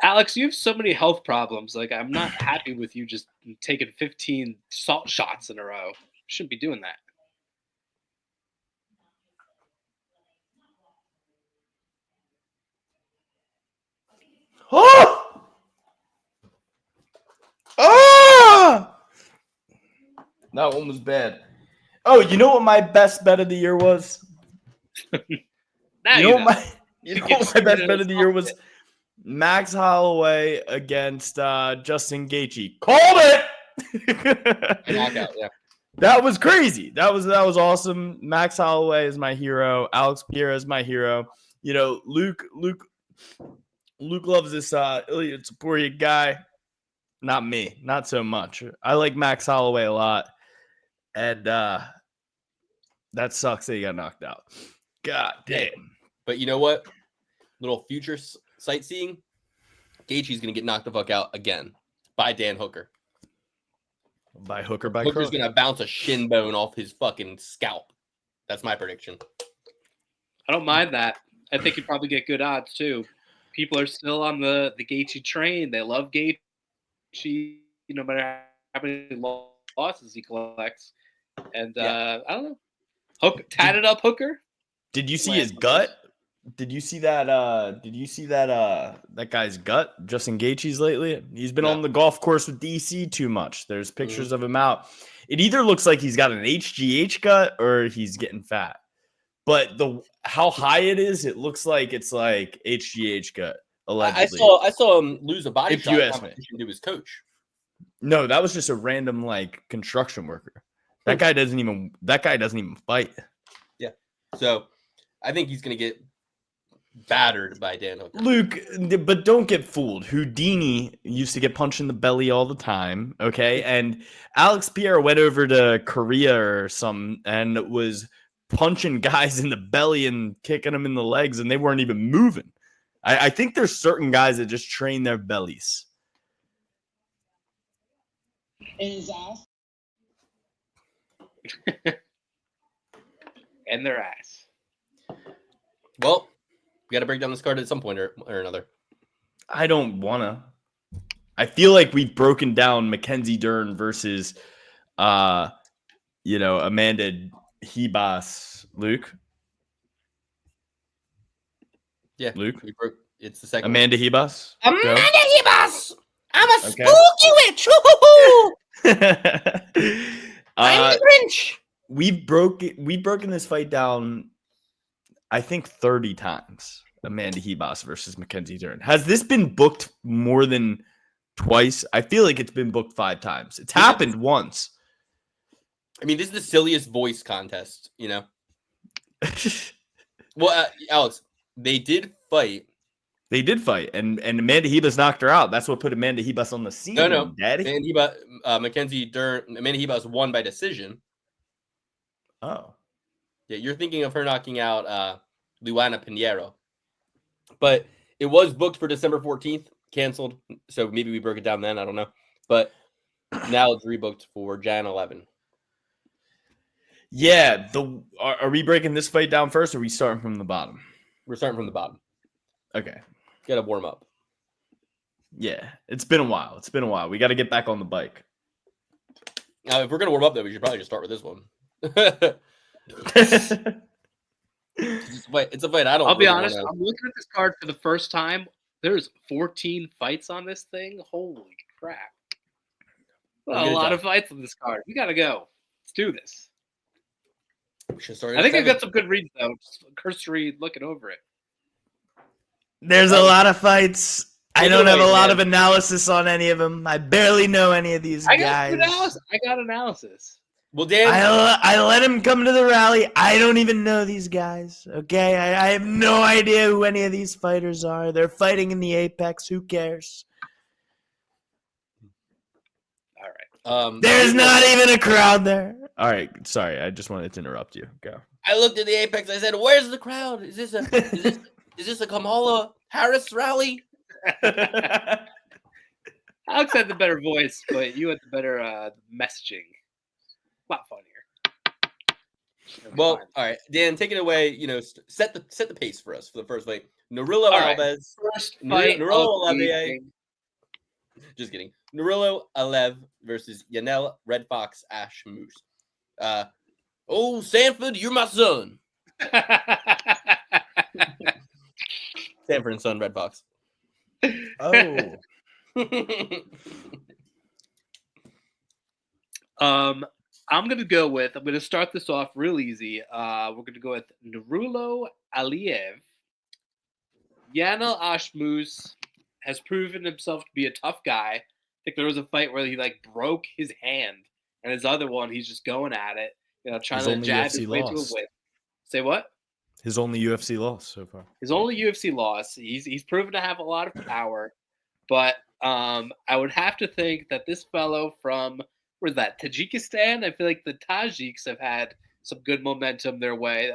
Alex, you have so many health problems. Like, I'm not happy with you just taking 15 salt shots in a row. You shouldn't be doing that. Oh! Oh! That one was bad. Oh, you know what my best bet of the year was? Now you know what my best bet of the year was? Max Holloway against Justin Gaethje. Called it. Knockout, yeah. That was crazy. That was awesome. Max Holloway is my hero. Alex Pereira is my hero. You know, Luke loves this Ilya Topuria guy. Not me. Not so much. I like Max Holloway a lot. And that sucks that he got knocked out. God damn. But you know what? Little future sightseeing. Gaethje's going to get knocked the fuck out again by Dan Hooker. By hook or by Hooker's crook. going to bounce a shin bone off his fucking scalp. That's my prediction. I don't mind that. I think you'd probably get good odds too. People are still on the Gaethje train. They love Gaethje, no matter how many losses he collects. And I don't know. Tatted up Hooker. Did you see his gut? Did you see that? That guy's gut, Justin Gaethje's lately? He's been No. on the golf course with DC too much. There's pictures of him out. It either looks like he's got an HGH gut or he's getting fat. But how high it is, it looks like it's like HGH gut. Allegedly. I saw him lose a body If shot you ask me. competition to his coach. No, that was just a random like construction worker. That guy doesn't even fight. Yeah. So I think he's gonna get battered by Dan Hooker. Luke, but don't get fooled. Houdini used to get punched in the belly all the time, okay? And Alex Pierre went over to Korea or something and was punching guys in the belly and kicking them in the legs, and they weren't even moving. I think there's certain guys that just train their bellies. And their ass. Well, we got to break down this card at some point or another. I don't want to. I feel like we've broken down Mackenzie Dern versus, Amanda Ribas. Luke? Yeah. Luke? It's the second Amanda Ribas? Amanda Ribas! I'm a Okay. spooky witch! Woo-hoo-hoo! I'm uh, the Grinch! we've broken this fight down, I think 30 times. Amanda Ribas versus Mackenzie Dern. Has this been booked more than twice? I feel like it's been booked 5 times. It's happened once. I mean, this is the silliest voice contest, you know? Well, Alex, they did fight. They did fight, and Amanda Ribas knocked her out. That's what put Amanda Ribas on the scene. No. Daddy. Amanda Ribas won by decision. Oh. Yeah, you're thinking of her knocking out Luana Pinheiro. But it was booked for December 14th, canceled. So maybe we broke it down then. I don't know. But now it's rebooked for Jan 11. Yeah. Are we breaking this fight down first, or are we starting from the bottom? We're starting from the bottom. Okay. Got to warm up. Yeah. It's been a while. We got to get back on the bike. Now, if we're going to warm up, though, we should probably just start with this one. It's a fight. I'll be honest. I'm looking at this card for the first time. There's 14 fights on this thing. Holy crap! A lot of fights on this card. We gotta go. Let's do this. We should start. I think I got some good reads though. Just cursory looking over it. There's a lot of fights. I don't have a lot of analysis on any of them. I barely know any of these guys. I got analysis. Well, Dan, I let him come to the rally. I don't even know these guys. Okay, I have no idea who any of these fighters are. They're fighting in the Apex. Who cares? All right. There's not even a crowd there. All right, sorry. I just wanted to interrupt you. Go. I looked at the Apex. I said, "Where's the crowd? Is this a Kamala Harris rally?" Alex had the better voice, but you had the better messaging. A lot funnier. Well, all right, Dan, take it away. Set the pace for us for the first fight. Nurillo Alves. First fight. Nurillo Alev. Just kidding. Nurillo Alev versus Yanel Red Fox Ash Moose. Sanford, you're my son. Sanford and Son Red Fox. Oh. I'm going to start this off real easy. We're going to go with Nurillo Aliyev. Yanel Ashmus has proven himself to be a tough guy. I think there was a fight where he broke his hand, and his other one, he's just going at it, trying to jab his way to a win. Say what? His only UFC loss so far. His only UFC loss. He's proven to have a lot of power, but I would have to think that this fellow from where's that? Tajikistan? I feel like the Tajiks have had some good momentum their way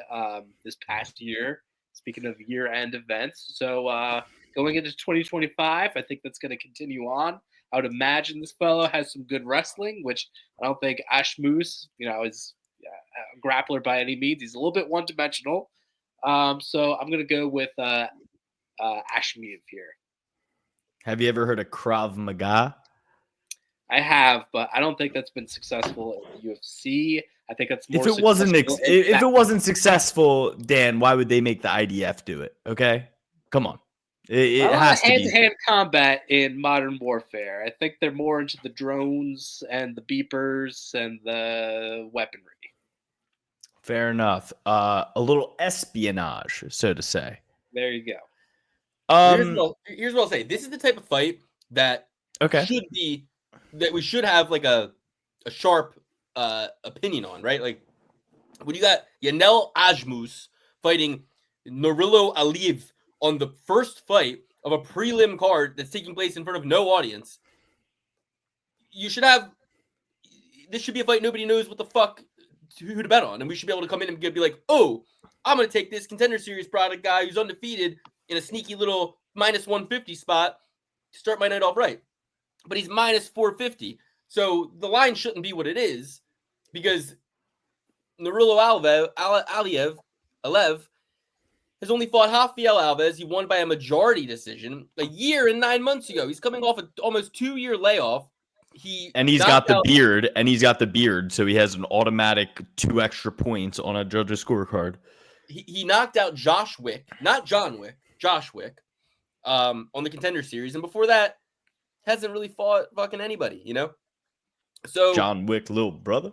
this past year. Speaking of year-end events. So going into 2025, I think that's going to continue on. I would imagine this fellow has some good wrestling, which I don't think Ash Moose, is a grappler by any means. He's a little bit one-dimensional. So I'm going to go with Ash Moose here. Have you ever heard of Krav Maga? I have, but I don't think that's been successful in the UFC. I think that's more If it wasn't successful in if it that- wasn't successful, Dan, why would they make the IDF do it? Okay, come on, it a lot has of to be. hand-to-hand combat in Modern Warfare. I think they're more into the drones and the beepers and the weaponry. Fair enough. A little espionage, so to say. There you go. Here's what I'll say. This is the type of fight that Okay. we should have like a sharp opinion on, right? Like when you got Yanel Ajmus fighting Nurilo Aliyev on the first fight of a prelim card that's taking place in front of no audience, this should be a fight nobody knows what the fuck who to bet on, and we should be able to come in and be like, oh, I'm going to take this Contender Series product guy who's undefeated in a sneaky little minus 150 spot to start my night off right. But he's minus 450. So the line shouldn't be what it is because Nurilo Aliyev has only fought Rafael Alves. He won by a majority decision a year and 9 months ago. He's coming off an almost 2-year layoff. He's got the beard, so he has an automatic 2 extra points on a judge's scorecard. He knocked out Josh Wick, not John Wick, Josh Wick, on the Contender Series, and before that, hasn't really fought fucking anybody, you know. So John Wick, little brother.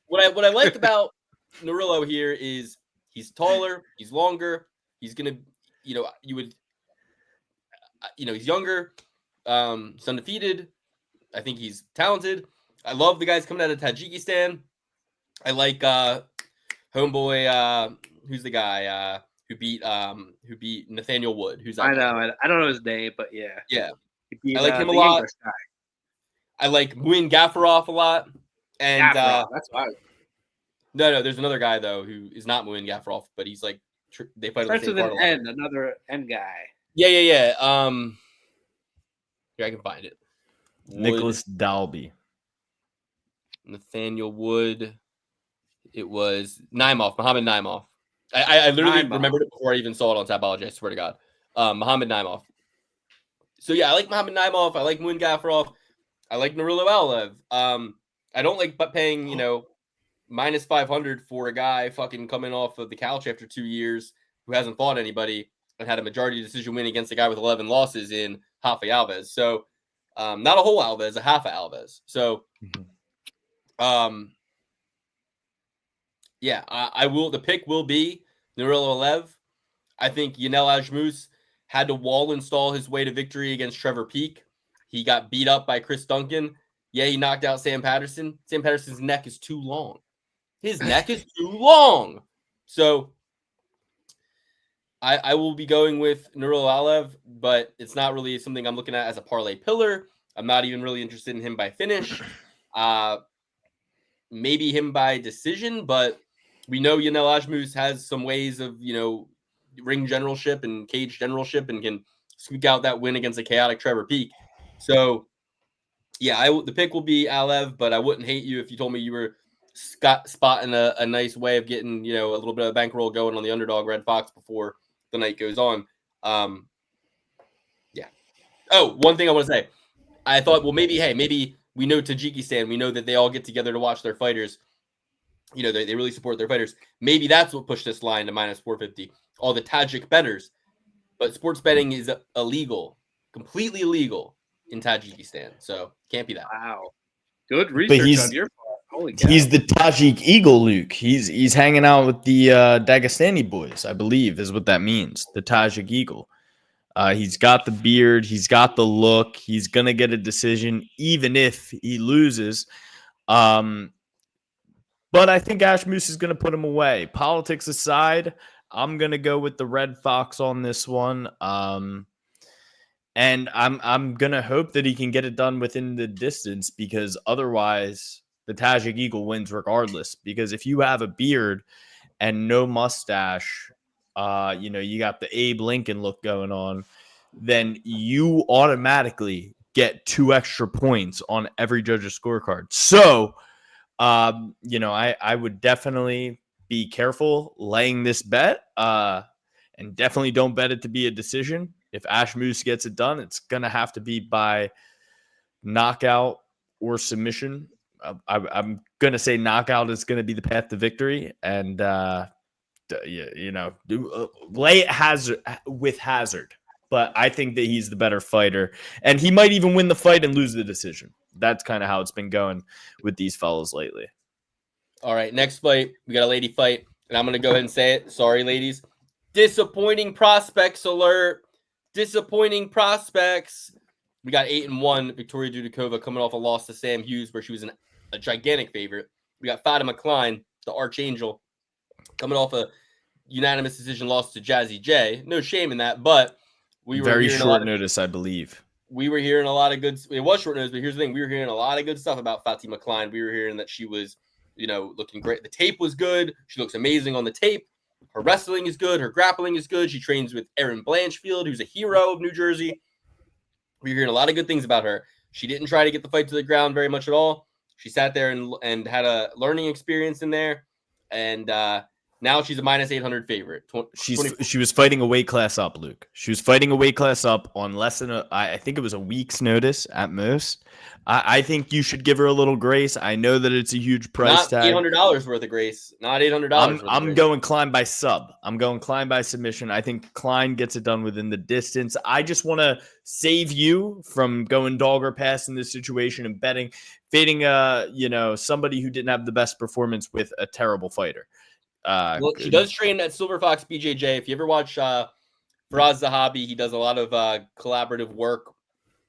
What I like about Nurilo here is he's taller, he's longer, he's gonna, he's younger, he's undefeated. I think he's talented. I love the guys coming out of Tajikistan. I like homeboy. Who's the guy who beat Nathaniel Wood? I don't know his name, but yeah. Yeah. Beat, I like him a lot. I like Muin Gafarov a lot. And that's why. No, there's another guy though who is not Muin Gafarov, but he's like they fight starts on the with same an N, another N guy. Yeah. Here I can find it. Nicholas Dalby. Nathaniel Wood. It was Mohammed Naimov. I literally remembered it before I even saw it on Tapology. I swear to God. Mohammed Naimov. So yeah, I like Mohammed Naimov. I like Muin Gafarov. I like Nurilo Aliyev. I don't like paying, minus 500 for a guy fucking coming off of the couch after 2 years who hasn't fought anybody and had a majority decision win against a guy with 11 losses in Rafa Alves. So not a whole Alves, a half a Alves. So yeah, I will. The pick will be Nurilo Aliyev. I think Yanel Ajmus had to wall install his way to victory against Trevor Peek. He got beat up by Chris Duncan. Yeah, he knocked out Sam Patterson. Sam Patterson's neck is too long. His neck is too long. So I will be going with Nurilo Aliyev, but it's not really something I'm looking at as a parlay pillar. I'm not even really interested in him by finish. Maybe him by decision, but we know Yanel Ajmus has some ways of, ring generalship and cage generalship and can squeak out that win against a chaotic Trevor Peek. So, yeah, the pick will be Aliyev, but I wouldn't hate you if you told me you were spotting a nice way of getting, a little bit of bankroll going on the underdog Red Fox before the night goes on. Yeah. Oh, one thing I want to say. I thought, well, maybe we know Tajikistan. We know that they all get together to watch their fighters. They really support their fighters. Maybe that's what pushed this line to minus 450. All the Tajik bettors. But sports betting is illegal, completely illegal in Tajikistan. So can't be that. Wow. Good research on your part. Holy cow. He's the Tajik Eagle, Luke. He's hanging out with the Dagestani boys, I believe, is what that means. The Tajik Eagle. He's got the beard. He's got the look. He's going to get a decision even if he loses. But I think Ajmus is going to put him away. Politics aside, I'm going to go with the Red Fox on this one. And I'm going to hope that he can get it done within the distance because otherwise the Tajik Eagle wins regardless. Because if you have a beard and no mustache, you got the Abe Lincoln look going on, then you automatically get 2 extra points on every judge's scorecard. So, I would definitely be careful laying this bet and definitely don't bet it to be a decision. If Ajmus gets it done, it's going to have to be by knockout or submission. I'm going to say knockout is going to be the path to victory. And, lay it hazard. But I think that he's the better fighter. And he might even win the fight and lose the decision. That's kind of how it's been going with these fellows lately. All right, next fight, we got a lady fight. And I'm going to go ahead and say it. Sorry, ladies. Disappointing prospects alert. Disappointing prospects. We got 8-1 Victoria Dudikova coming off a loss to Sam Hughes, where she was a gigantic favorite. We got Fatima Klein, the Archangel, coming off a unanimous decision loss to Jazzy J. No shame in that, but we were very short notice, I believe. We were hearing a lot of good. It was short notice, but here's the thing: we were hearing a lot of good stuff about Fatima Klein. We were hearing that she was, looking great. The tape was good. She looks amazing on the tape. Her wrestling is good. Her grappling is good. She trains with Erin Blanchfield, who's a hero of New Jersey. We're hearing a lot of good things about her. She didn't try to get the fight to the ground very much at all. She sat there and had a learning experience in there. And now she's a minus 800 favorite. She was fighting a weight class up, Luke. She was fighting a weight class up on less than I think it was a week's notice at most. I think you should give her a little grace. I know that it's a huge price tag. Not $800 worth of grace. Not $800. I'm going Klein by sub. I'm going Klein by submission. I think Klein gets it done within the distance. I just want to save you from going dog or pass in this situation and fading somebody who didn't have the best performance with a terrible fighter. Well, she does train at Silver Fox BJJ. If you ever watch Faraz Zahabi, he does a lot of collaborative work,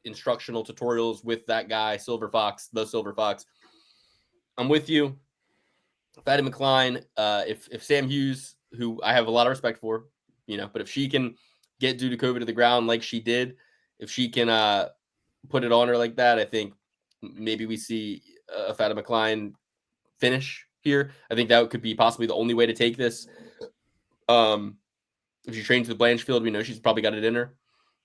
instructional tutorials with that guy, the Silver Fox. I'm with you. Fatima Klein, if Sam Hughes, who I have a lot of respect for, but if she can get Dudikova to the ground like she did, if she can put it on her like that, I think maybe we see a Fatima Klein finish here. I think that could be possibly the only way to take this. If she trains with Blanchfield, we know she's probably got it in her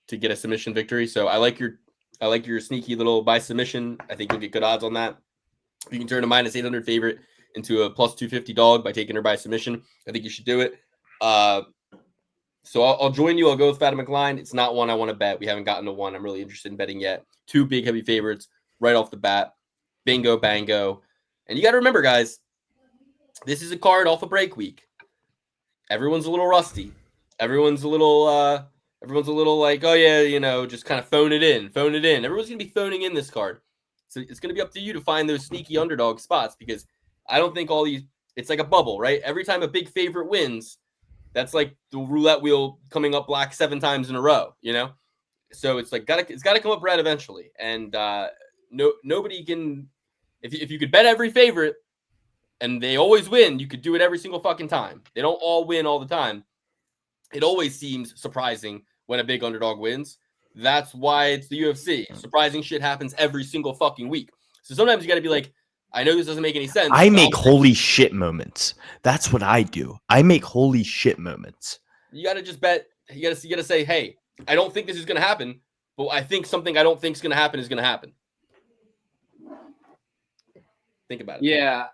to get a submission victory. So I like your sneaky little by submission. I think you'll get good odds on that. You can turn a minus 800 favorite into a plus 250 dog by taking her by submission. I think you should do it. So I'll join you. I'll go with Fatima Klein. It's not one I want to bet. We haven't gotten to one I'm really interested in betting yet. Two big heavy favorites right off the bat. Bingo, bango. And you got to remember, guys, this is a card off a break week. Everyone's a little rusty. Everyone's a little like, oh yeah, just kind of phone it in. Everyone's going to be phoning in this card. So it's going to be up to you to find those sneaky underdog spots, because I don't think it's like a bubble, right? Every time a big favorite wins, that's like the roulette wheel coming up black 7 times in a row, So it's like it's got to come up red eventually. And nobody can, if you could bet every favorite and they always win, you could do it every single fucking time. They don't all win all the time. It always seems surprising when a big underdog wins. That's why it's the UFC. Surprising shit happens every single fucking week. So sometimes you got to be like, I know this doesn't make any sense. I make holy shit moments. That's what I do. I make holy shit moments. You got to just bet. You got to say, hey, I don't think this is going to happen, but I think something I don't think is going to happen is going to happen. Think about it. Yeah.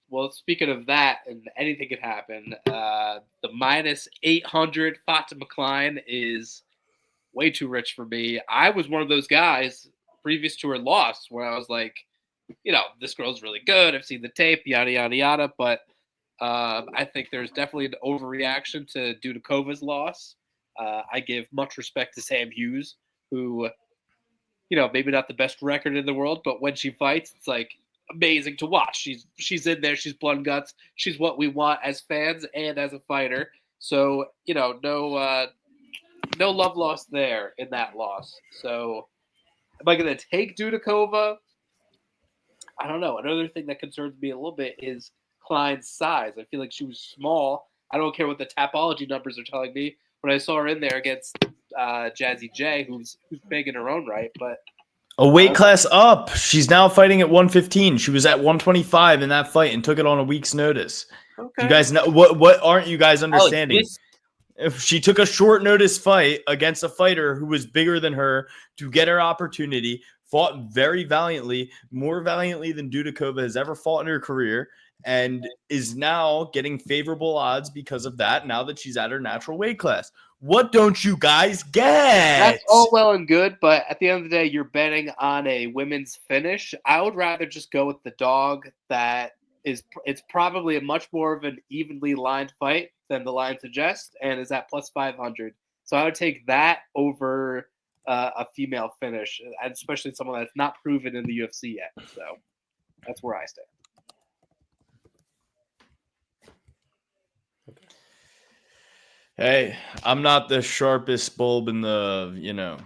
Well, speaking of that, and anything could happen, the minus 800 Fatima Klein is way too rich for me. I was one of those guys previous to her loss where I was like, this girl's really good. I've seen the tape, yada, yada, yada. But I think there's definitely an overreaction to Dudikova's loss. I give much respect to Sam Hughes, who, maybe not the best record in the world, but when she fights, it's like amazing to watch. She's in there. She's blood and guts. She's what we want as fans and as a fighter. So, no love lost there in that loss. So am I going to take Dudikova? I don't know. Another thing that concerns me a little bit is Klein's size. I feel like she was small. I don't care what the Tapology numbers are telling me. When I saw her in there against Jazzy J, who's big in her own right, but a weight class up. She's now fighting at 115. She was at 125 in that fight and took it on a week's notice. Okay. You guys know what aren't you guys understanding? If she took a short notice fight against a fighter who was bigger than her to get her opportunity, fought very valiantly, more valiantly than Dudikova has ever fought in her career, and is now getting favorable odds because of that now that she's at her natural weight class. What don't you guys get? That's all well and good, but at the end of the day, you're betting on a women's finish. I would rather just go with the dog that is. It's probably a much more of an evenly lined fight than the line suggests, and is at plus 500. So I would take that over a female finish, and especially someone that's not proven in the UFC yet. So that's where I stand. Hey, I'm not the sharpest bulb in the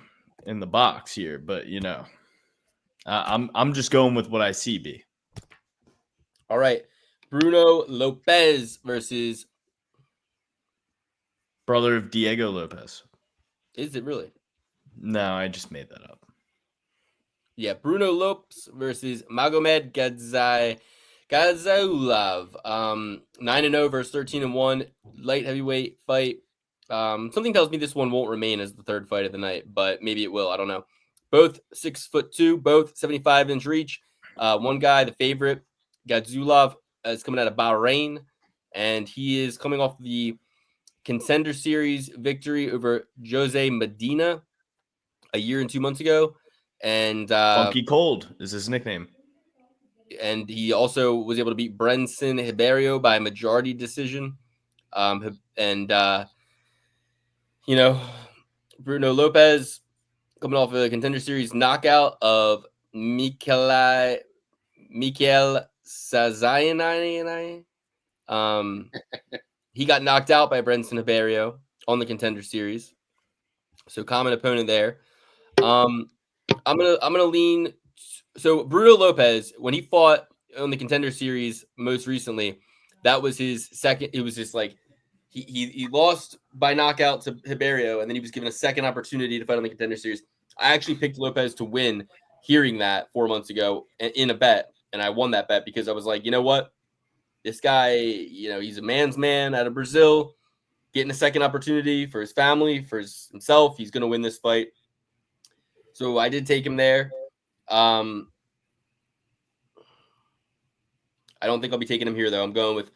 in the box here, but I'm just going with what I see. B. All right. Bruno Lopez versus. Brother of Diego Lopez. Is it really? No, I just made that up. Yeah, Bruno Lopez versus Magomed Gazaulov. 9-0 versus 13-1. Light heavyweight fight. Something tells me this one won't remain as the third fight of the night, but maybe it will. I don't know. Both 6'2", both 75-inch reach. One guy, the favorite, Gadzulov, is coming out of Bahrain, and he is coming off the Contender Series victory over Jose Medina a year and 2 months ago. And Funky Cold is his nickname. And he also was able to beat Brenson Hiberio by majority decision. Bruno Lopez coming off a Contender Series knockout of Mikael Sazayanai. He got knocked out by Brenson Hiberio on the Contender Series. So common opponent there. I'm gonna lean. So Bruno Lopez, when he fought on the Contender Series most recently, that was his second. It was just like he lost by knockout to Hiberio, and then he was given a second opportunity to fight on the Contender Series. I actually picked Lopez to win, hearing that 4 months ago in a bet, and I won that bet because I was like, you know what, this guy, he's a man's man out of Brazil, getting a second opportunity for his family, for himself. He's going to win this fight. So I did take him there. I don't think I'll be taking him here, though. I'm going with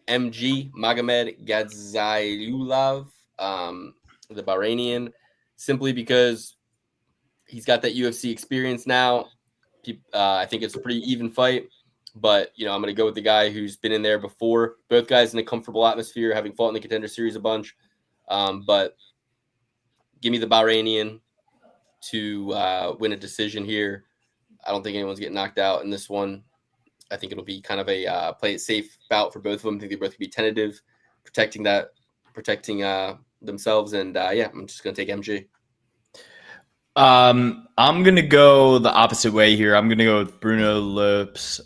MG, Magomed Gadzhirulov, the Bahrainian, simply because he's got that UFC experience now. I think it's a pretty even fight, but, I'm going to go with the guy who's been in there before. Both guys in a comfortable atmosphere, having fought in the Contender Series a bunch. But give me the Bahrainian to win a decision here. I don't think anyone's getting knocked out in this one. I think it'll be kind of a play it safe bout for both of them. I think they both could be tentative, protecting themselves. And I'm just going to take MG. I'm going to go the opposite way here. I'm going to go with Bruno Lopes.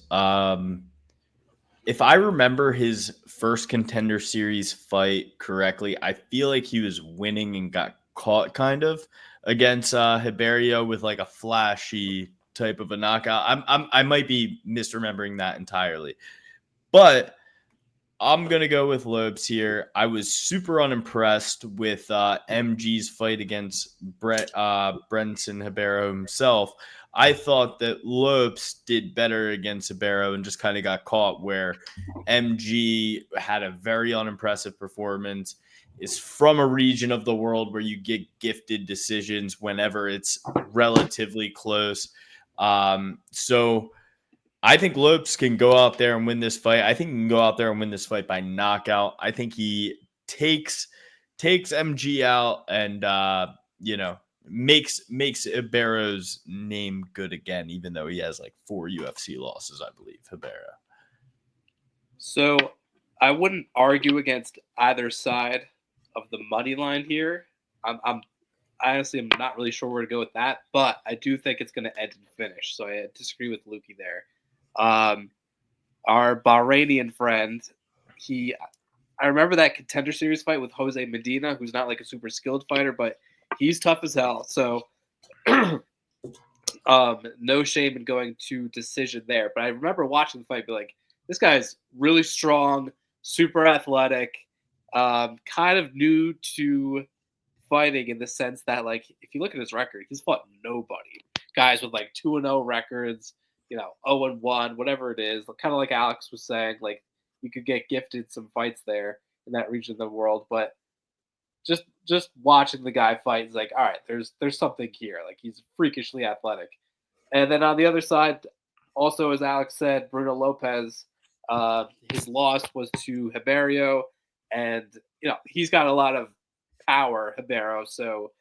If I remember his first Contender Series fight correctly, I feel like he was winning and got caught kind of against Hiberio with like a flashy type of a knockout. I might be misremembering that entirely, but I'm going to go with Lopes here. I was super unimpressed with MG's fight against Brenson Hiberio himself. I thought that Lopes did better against Hiberio and just kind of got caught, where MG had a very unimpressive performance, is from a region of the world where you get gifted decisions whenever it's relatively close. So I think Lopes can go out there and win this fight. I think he can go out there and win this fight by knockout. I think he takes MG out and makes Hiberio's name good again, even though he has like 4 UFC losses, I believe, Hiberio. So I wouldn't argue against either side of the money line here. I'm honestly, I'm not really sure where to go with that, but I do think it's going to end in finish. So I disagree with Lukey there. Our Bahrainian friend, I remember that Contender Series fight with Jose Medina, who's not like a super skilled fighter, but he's tough as hell. So no shame in going to decision there. But I remember watching the fight, be like, this guy's really strong, super athletic, kind of new to fighting in the sense that, like, if you look at his record, he's fought nobody. Guys with like 2-0 records, 0-1, whatever it is. Kind of like Alex was saying, like, you could get gifted some fights there in that region of the world. But just just watching the guy fight is like, all right, there's something here. Like he's freakishly athletic. And then on the other side, also as Alex said, Bruno Lopez, his loss was to Ribeiro, and he's got a lot of power, Ribeiro. So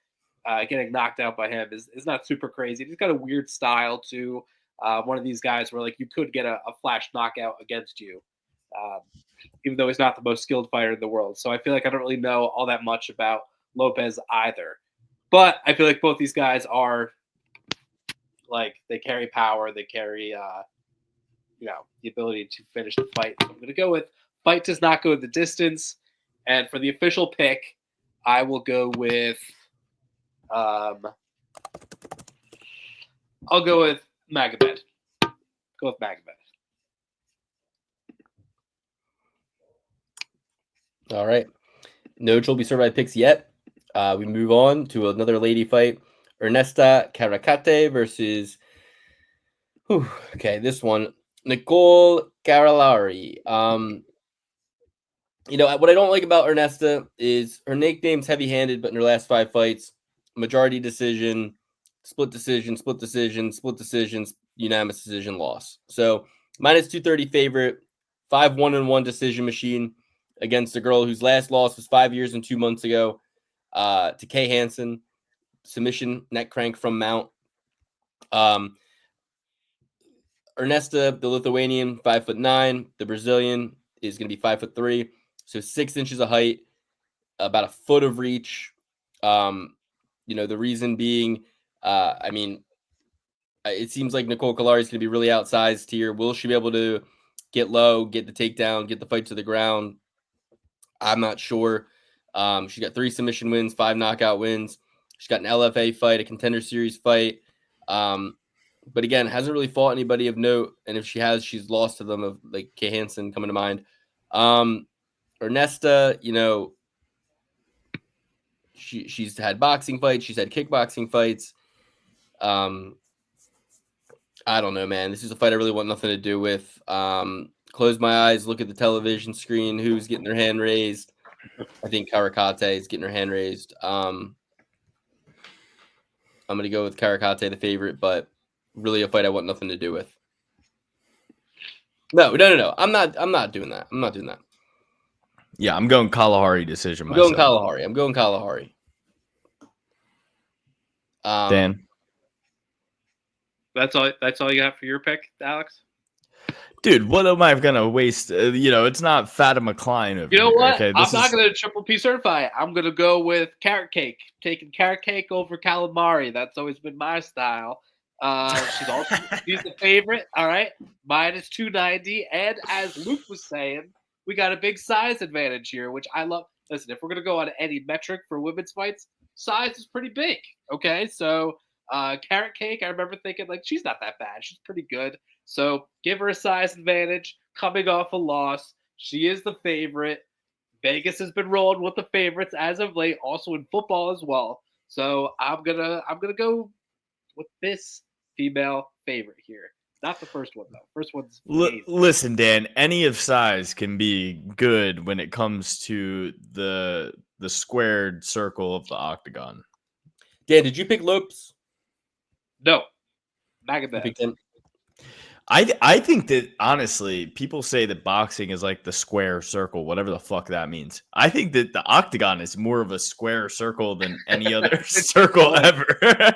getting knocked out by him is not super crazy. He's got a weird style too. One of these guys where like you could get a flash knockout against you, even though he's not the most skilled fighter in the world. So I feel like I don't really know all that much about Lopez either. But I feel like both these guys are like they carry power, they carry the ability to finish the fight. So I'm going to go with fight does not go the distance, and for the official pick, I will go with I'll go with Magomed. Go with Magomed. All right. No Trophy Survived picks yet. We move on to another lady fight. Ernesta Caracate versus this one. Nicole Caralari. What I don't like about Ernesta is her nickname's heavy-handed, but in her last 5 fights, majority decision, split decisions, unanimous decision loss. So minus 230 favorite, 5-1-1 decision machine against a girl whose last loss was 5 years and 2 months ago to Kay Hansen, submission neck crank from Mount. Ernesta, the Lithuanian, 5'9". The Brazilian is going to be 5'3", so 6 inches of height, about a foot of reach. The reason being, it seems like Nicole Kalari is going to be really outsized here. Will she be able to get low, get the takedown, get the fight to the ground? I'm not sure. She got 3 submission wins, 5 knockout wins. She's got an LFA fight, a Contender Series fight. But again, hasn't really fought anybody of note. And if she has, she's lost to them, of like Kay Hansen coming to mind. Ernesta, she's had boxing fights. She's had kickboxing fights. I don't know, man. This is a fight I really want nothing to do with. Close my eyes, look at the television screen. Who's getting their hand raised? I think Caracate is getting her hand raised. I'm going to go with Caracate, the favorite, but really a fight I want nothing to do with. No. I'm not doing that. I'm not doing that. Yeah, I'm going Kalahari decision. I'm going Kalahari. Dan. That's all you have for your pick, Alex? Dude, what am I gonna waste? It's not Fatima Klein. You know what? Okay, I'm not gonna triple P certify. I'm gonna go with carrot cake. Taking carrot cake over calamari. That's always been my style. She's the favorite. All right, minus 290. And as Luke was saying, we got a big size advantage here, which I love. Listen, if we're gonna go on any metric for women's fights, size is pretty big. Okay, so carrot cake. I remember thinking like she's not that bad. She's pretty good. So give her a size advantage. Coming off a loss, she is the favorite. Vegas has been rolling with the favorites as of late, also in football as well. So I'm gonna go with this female favorite here. Not the first one though. First one's listen, Dan. Any of size can be good when it comes to the squared circle of the octagon. Dan, did you pick Lopes? No, Magomed. I think that honestly, people say that boxing is like the square circle, whatever the fuck that means. I think that the octagon is more of a square circle than any other circle ever.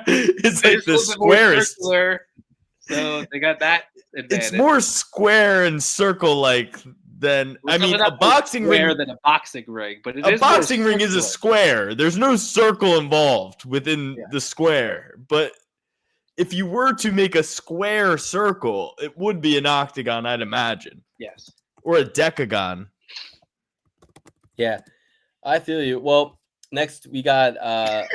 It's like the squarest. So they got that advantage. It's more square and circle like than a boxing ring than a boxing ring, but a boxing ring is a square. There's no circle involved within the square, but if you were to make a square circle, it would be an octagon, I'd imagine. Yes. Or a decagon. Yeah, I feel you. Well, next we got I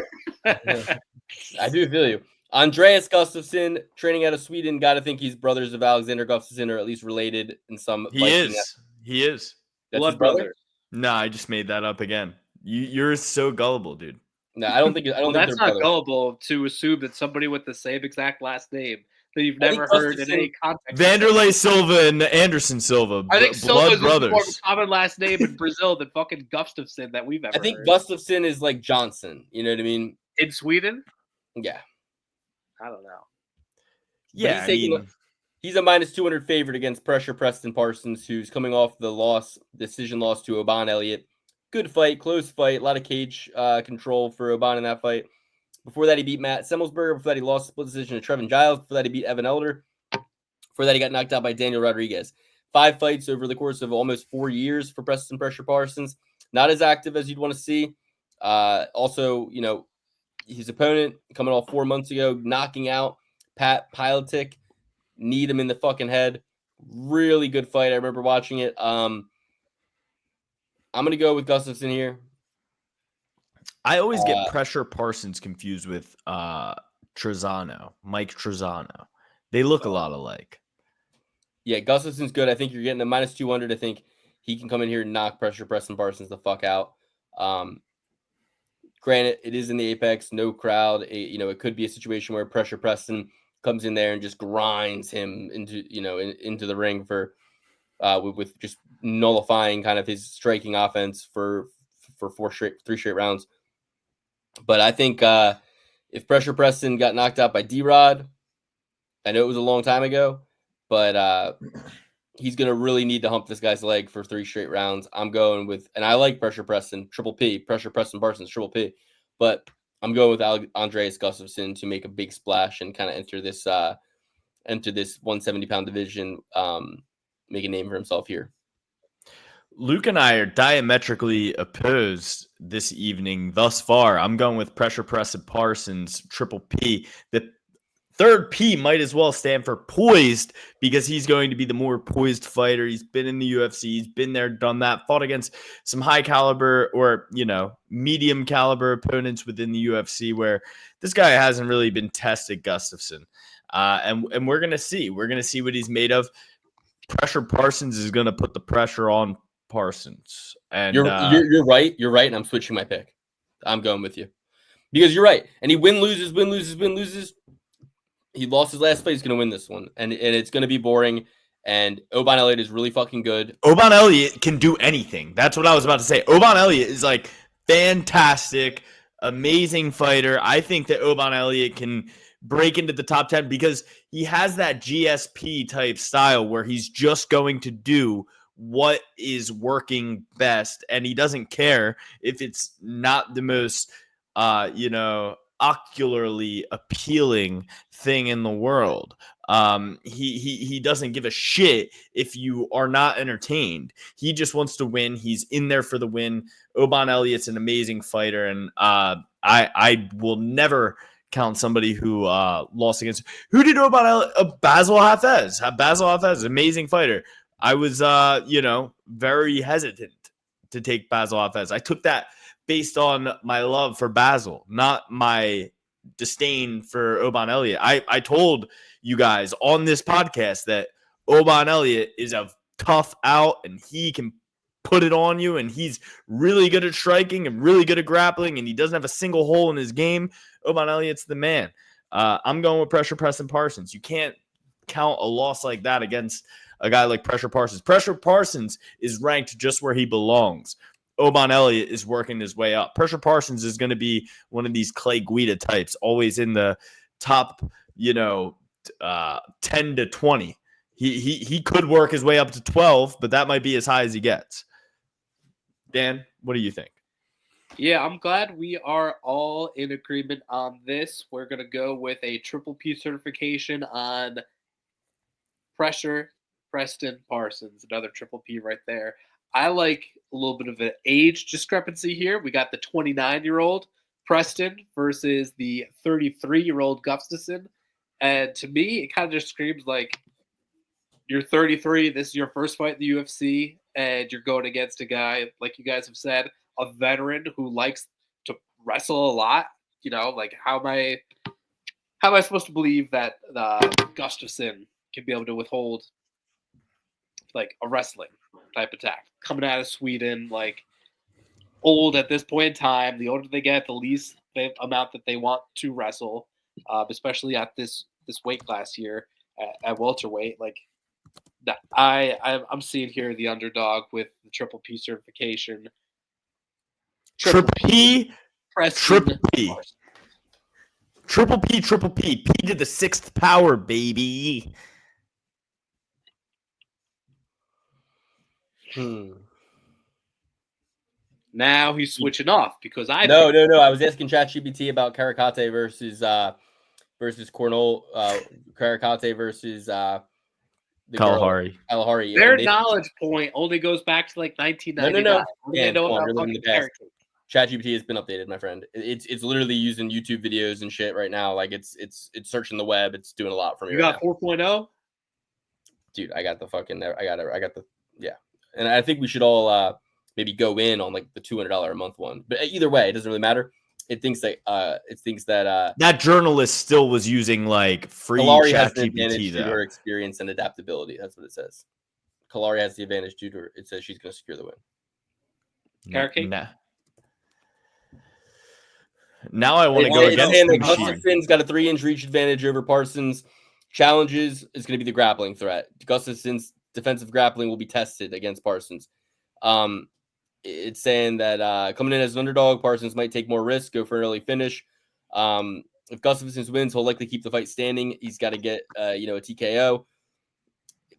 do feel you. Andreas Gustafsson, training out of Sweden. Got to think he's brothers of Alexander Gustafsson, or at least related in some. He is. He is. That's blood brother. No, I just made that up again. You're so gullible, dude. No, I don't think. I don't think that's not gullible to assume that somebody with the same exact last name that you've I think never heard in Gustafson- any context. Vanderlei Silva and Anderson Silva. I think blood Silva's more of a brothers. common last name in Brazil than fucking Gustafson that we've ever I think heard. Gustafson is like Johnson. You know what I mean? In Sweden? Yeah. I don't know. Yeah, I he's taking mean, he's a minus 200 favorite against pressure Preston Parsons, who's coming off the decision loss to Oban Elliott. Good fight, close fight, a lot of cage control for Oban in that fight. Before that, he beat Matt Semmelsberger. Before that, he lost split decision to Trevin Giles. Before that, he beat Evan Elder. Before that, he got knocked out by Daniel Rodriguez. 5 fights over the course of almost 4 years for Preston Pressure Parsons. Not as active as you'd want to see. Also, you know, his opponent coming off 4 months ago, knocking out Pat Pilotic, kneed him in the fucking head. Really good fight. I remember watching it. I'm going to go with Gustafson here. I always get Pressure Parsons confused with Trezano, Mike Trezano. They look a lot alike. Yeah, Gustafson's good. I think you're getting a minus 200. I think he can come in here and knock Pressure Preston Parsons the fuck out. Granted, it is in the Apex, no crowd. It could be a situation where Pressure Preston comes in there and just grinds him into the ring for with just nullifying kind of his striking offense for 3 straight rounds. But I think if Pressure Preston got knocked out by D-Rod, I know it was a long time ago, but he's going to really need to hump this guy's leg for 3 straight rounds. I'm going with, and I like Pressure Preston, Triple P, Pressure Preston Parsons, Triple P, but I'm going with Andreas Gustafsson to make a big splash and kind of enter this 170-pound division, make a name for himself here. Luke and I are diametrically opposed this evening thus far. I'm going with Pressure Preston Parsons, Triple P. The third P might as well stand for poised because he's going to be the more poised fighter. He's been in the UFC. He's been there, done that, fought against some high caliber or, medium caliber opponents within the UFC where this guy hasn't really been tested, Gustafson. And we're going to see. We're going to see what he's made of. Pressure Parsons is going to put the pressure on Parsons. And you're right. You're right. And I'm switching my pick. I'm going with you because you're right. And he win, loses. He lost his last fight. He's going to win this one. And it's going to be boring. And Oban Elliott is really fucking good. Oban Elliott can do anything. That's what I was about to say. Oban Elliott is like fantastic, amazing fighter. I think that Oban Elliott can break into the top 10 because he has that GSP type style where he's just going to do what is working best. And he doesn't care if it's not the most, ocularly appealing thing in the world. He doesn't give a shit if you are not entertained. He just wants to win. He's in there for the win. Oban Elliott's an amazing fighter, and I will never count somebody who lost against. Who did Oban Elliott? Basil Hafez. Basil Hafez, amazing fighter. I was very hesitant to take Basil Hafez. I took that based on my love for Basil, not my disdain for Oban Elliott. I told you guys on this podcast that Oban Elliott is a tough out and he can put it on you, and he's really good at striking and really good at grappling, and he doesn't have a single hole in his game. Oban Elliott's the man. I'm going with Pressure Preston Parsons. You can't count a loss like that against a guy like Pressure Parsons. Pressure Parsons is ranked just where he belongs. Oban Elliott is working his way up. Pressure Parsons is going to be one of these Clay Guida types, always in the top, 10 to 20. He could work his way up to 12, but that might be as high as he gets. Dan, what do you think? Yeah, I'm glad we are all in agreement on this. We're going to go with a Triple P certification on Pressure Preston Parsons, another Triple P right there. I like a little bit of an age discrepancy here. We got the 29-year-old Preston versus the 33-year-old Gustafson. And to me, it kind of just screams like you're 33, this is your first fight in the UFC, and you're going against a guy, like you guys have said, a veteran who likes to wrestle a lot. How am I supposed to believe that Gustafson can be able to withhold like a wrestling type attack coming out of Sweden, like old at this point in time? The older they get, the least amount that they want to wrestle, especially at this this weight class here at welterweight. Like I'm seeing here the underdog with the triple P certification. Triple P, Preston triple P. Parsons. Triple P, triple P. P to the 6th power, baby. Now he's switching off because I No. I was asking ChatGPT about Karakate versus Cornell, Karakate versus the Kalahari. Kalahari. Their knowledge point only goes back to like 1999. No. They know Come on, about you're living fucking the past. characters. ChatGPT has been updated, my friend. It's literally using YouTube videos and shit right now. Like it's searching the web. It's doing a lot for me. You got 4.0? Dude, I got the yeah. And I think we should all maybe go in on like the $200 a month one. But either way, it doesn't really matter. It thinks that that journalist still was using like free Kalari has the advantage ChatGPT due to though. her experience and adaptability. That's what it says. Kalari has the advantage due to her. It says she's going to secure the win. Carrot cake? Now I want to go against and the Gustafson's got a 3-inch reach advantage over Parsons. Challenges is going to be the grappling threat. Gustafson's defensive grappling will be tested against Parsons. It's saying that coming in as an underdog, Parsons might take more risk, go for an early finish. If Gustafsson wins, he'll likely keep the fight standing. He's got to get a TKO.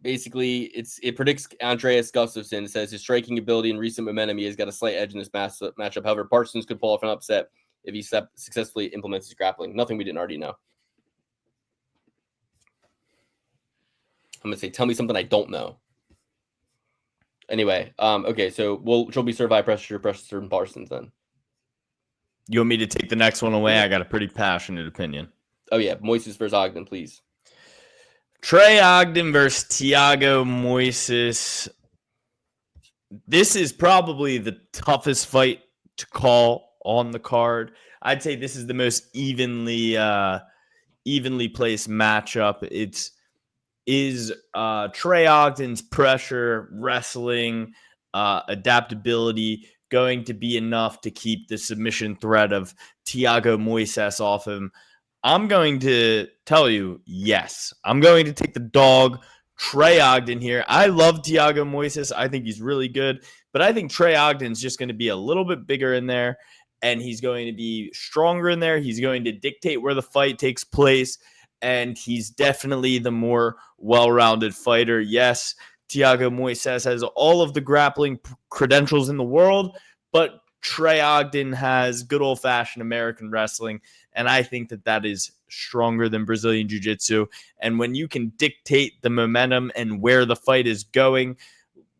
Basically, it predicts Andreas Gustafsson. It says his striking ability and recent momentum, he has got a slight edge in this matchup. However, Parsons could pull off an upset if he successfully implements his grappling. Nothing we didn't already know. I'm gonna say, tell me something I don't know. Anyway, okay, so she'll be served by pressure and Parsons then. You want me to take the next one away? I got a pretty passionate opinion. Oh yeah, Moises versus Ogden, please. Trey Ogden versus Thiago Moises. This is probably the toughest fight to call on the card. I'd say this is the most evenly placed matchup. Is Trey Ogden's pressure, wrestling, adaptability going to be enough to keep the submission threat of Thiago Moises off him? I'm going to tell you, yes. I'm going to take the dog, Trey Ogden here. I love Thiago Moises. I think he's really good, but I think Trey Ogden's just going to be a little bit bigger in there, and he's going to be stronger in there. He's going to dictate where the fight takes place, and he's definitely the more well-rounded fighter. Yes, Thiago Moises has all of the grappling credentials in the world, but Trey Ogden has good old-fashioned American wrestling, and I think that is stronger than Brazilian Jiu-Jitsu. And when you can dictate the momentum and where the fight is going,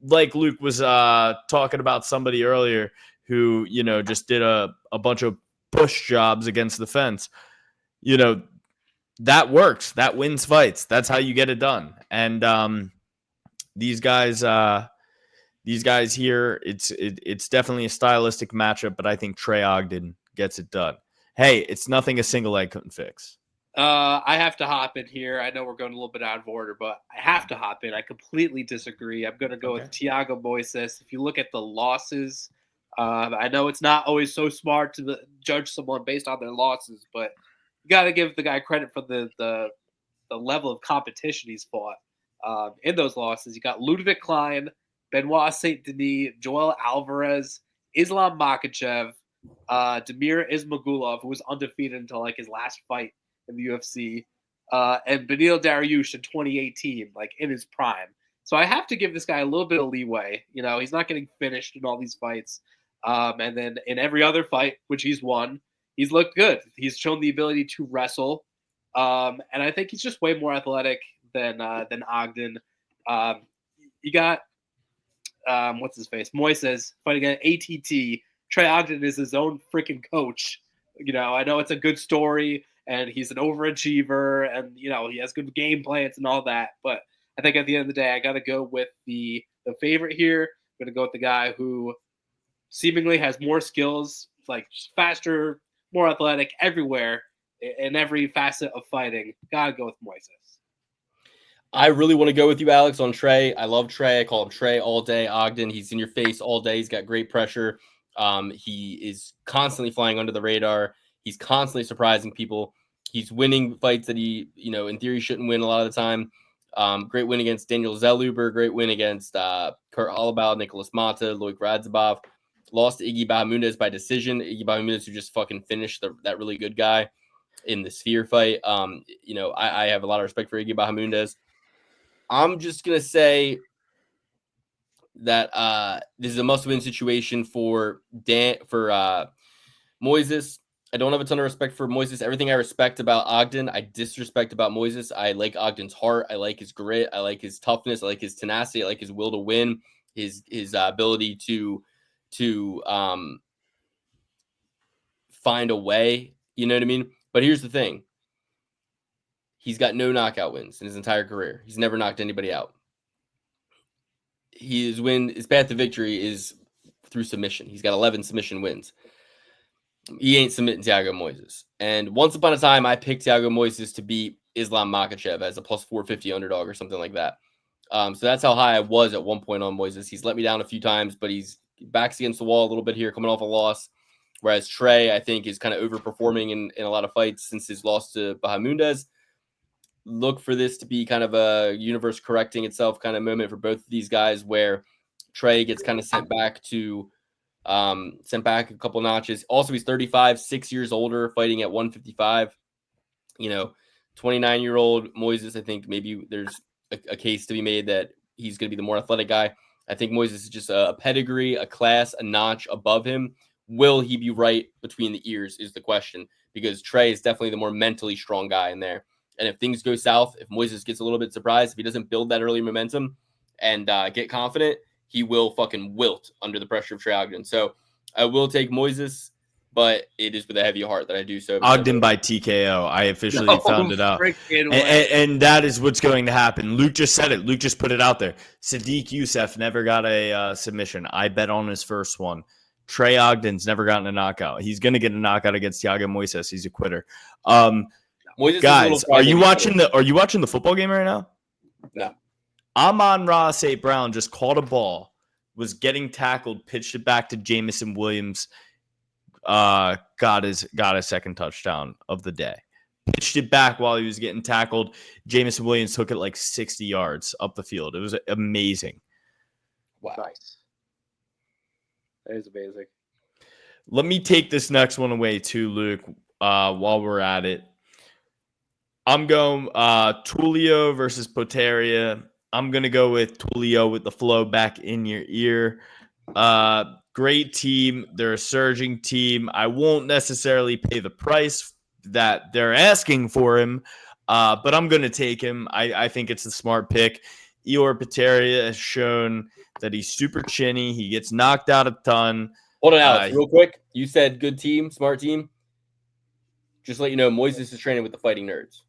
like Luke was talking about somebody earlier who, just did a bunch of push jobs against the fence, that works. That wins fights. That's how you get it done. And these guys here, it's definitely a stylistic matchup, but I think Trey Ogden gets it done. Hey, it's nothing a single leg couldn't fix. I have to hop in here. I know we're going a little bit out of order, but I have to hop in. I completely disagree. I'm going to go with Thiago Moises. If you look at the losses, I know it's not always so smart to judge someone based on their losses, but you got to give the guy credit for the level of competition he's fought. In those losses, you got Ludwig Klein, Benoit Saint Denis, Joel Alvarez, Islam Makhachev, Damir Ismagulov, who was undefeated until like his last fight in the UFC, and Beneil Dariush in 2018, like in his prime. So I have to give this guy a little bit of leeway. He's not getting finished in all these fights. And then in every other fight, which he's won, he's looked good. He's shown the ability to wrestle. And I think he's just way more athletic than Ogden. You got, what's his face? Moises fighting at ATT. Trey Ogden is his own freaking coach. I know it's a good story and he's an overachiever and, he has good game plans and all that. But I think at the end of the day, I got to go with the favorite here. I'm going to go with the guy who seemingly has more skills, like faster, more athletic everywhere in every facet of fighting. Got to go with Moises. I really want to go with you, Alex, on Trey. I love Trey. I call him Trey all day. Ogden, he's in your face all day. He's got great pressure. He is constantly flying under the radar. He's constantly surprising people. He's winning fights that he, in theory shouldn't win a lot of the time. Great win against Daniel Zeluber. Great win against Kurt Holloway, Nicholas Mata, Loic Radzhabov. Lost to Iggy Bahamundes by decision. Iggy Bahamundes, who just fucking finished that really good guy in the Sphere fight. I have a lot of respect for Iggy Bahamundes. I'm just going to say that this is a must-win situation for Moises. I don't have a ton of respect for Moises. Everything I respect about Ogden, I disrespect about Moises. I like Ogden's heart. I like his grit. I like his toughness. I like his tenacity. I like his will to win. His ability to find a way. You know what I mean? But here's the thing. He's got no knockout wins in his entire career. He's never knocked anybody out. His path to victory is through submission. He's got 11 submission wins. He ain't submitting Thiago Moises. And once upon a time, I picked Thiago Moises to beat Islam Makhachev as a plus 450 underdog or something like that. So that's how high I was at one point on Moises. He's let me down a few times, but he's backs against the wall a little bit here, coming off a loss. Whereas Trey, I think, is kind of overperforming in a lot of fights since his loss to Bahamundes. Look for this to be kind of a universe correcting itself kind of moment for both of these guys, where Trey gets kind of sent back a couple notches. Also, he's 35, 6 years older, fighting at 155. 29-year-old Moises, I think maybe there's a case to be made that he's going to be the more athletic guy. I think Moises is just a pedigree, a class, a notch above him. Will he be right between the ears is the question, because Trey is definitely the more mentally strong guy in there. And if things go south, if Moises gets a little bit surprised, if he doesn't build that early momentum and get confident, he will fucking wilt under the pressure of Trey Ogden. So I will take Moises, but it is with a heavy heart that I do so. Ogden by TKO. I officially found it out. And that is what's going to happen. Luke just said it. Luke just put it out there. Sadiq Youssef never got a submission. I bet on his first one. Trey Ogden's never gotten a knockout. He's going to get a knockout against Thiago Moises. He's a quitter. Guys, are you watching the football game right now? No. Amon-Ra St. Brown just caught a ball, was getting tackled, pitched it back to Jamison Williams, got his second touchdown of the day. Pitched it back while he was getting tackled. Jamison Williams took it like 60 yards up the field. It was amazing. Wow. Nice. That is amazing. Let me take this next one away too, Luke, while we're at it. I'm going Tulio versus Poteria. I'm going to go with Tulio with the flow back in your ear. Great team. They're a surging team. I won't necessarily pay the price that they're asking for him, but I'm going to take him. I think it's a smart pick. Ior Poteria has shown that he's super chinny. He gets knocked out a ton. Hold on, Alex, real quick. You said good team, smart team. Just to let you know, Moises is training with the Fighting Nerds.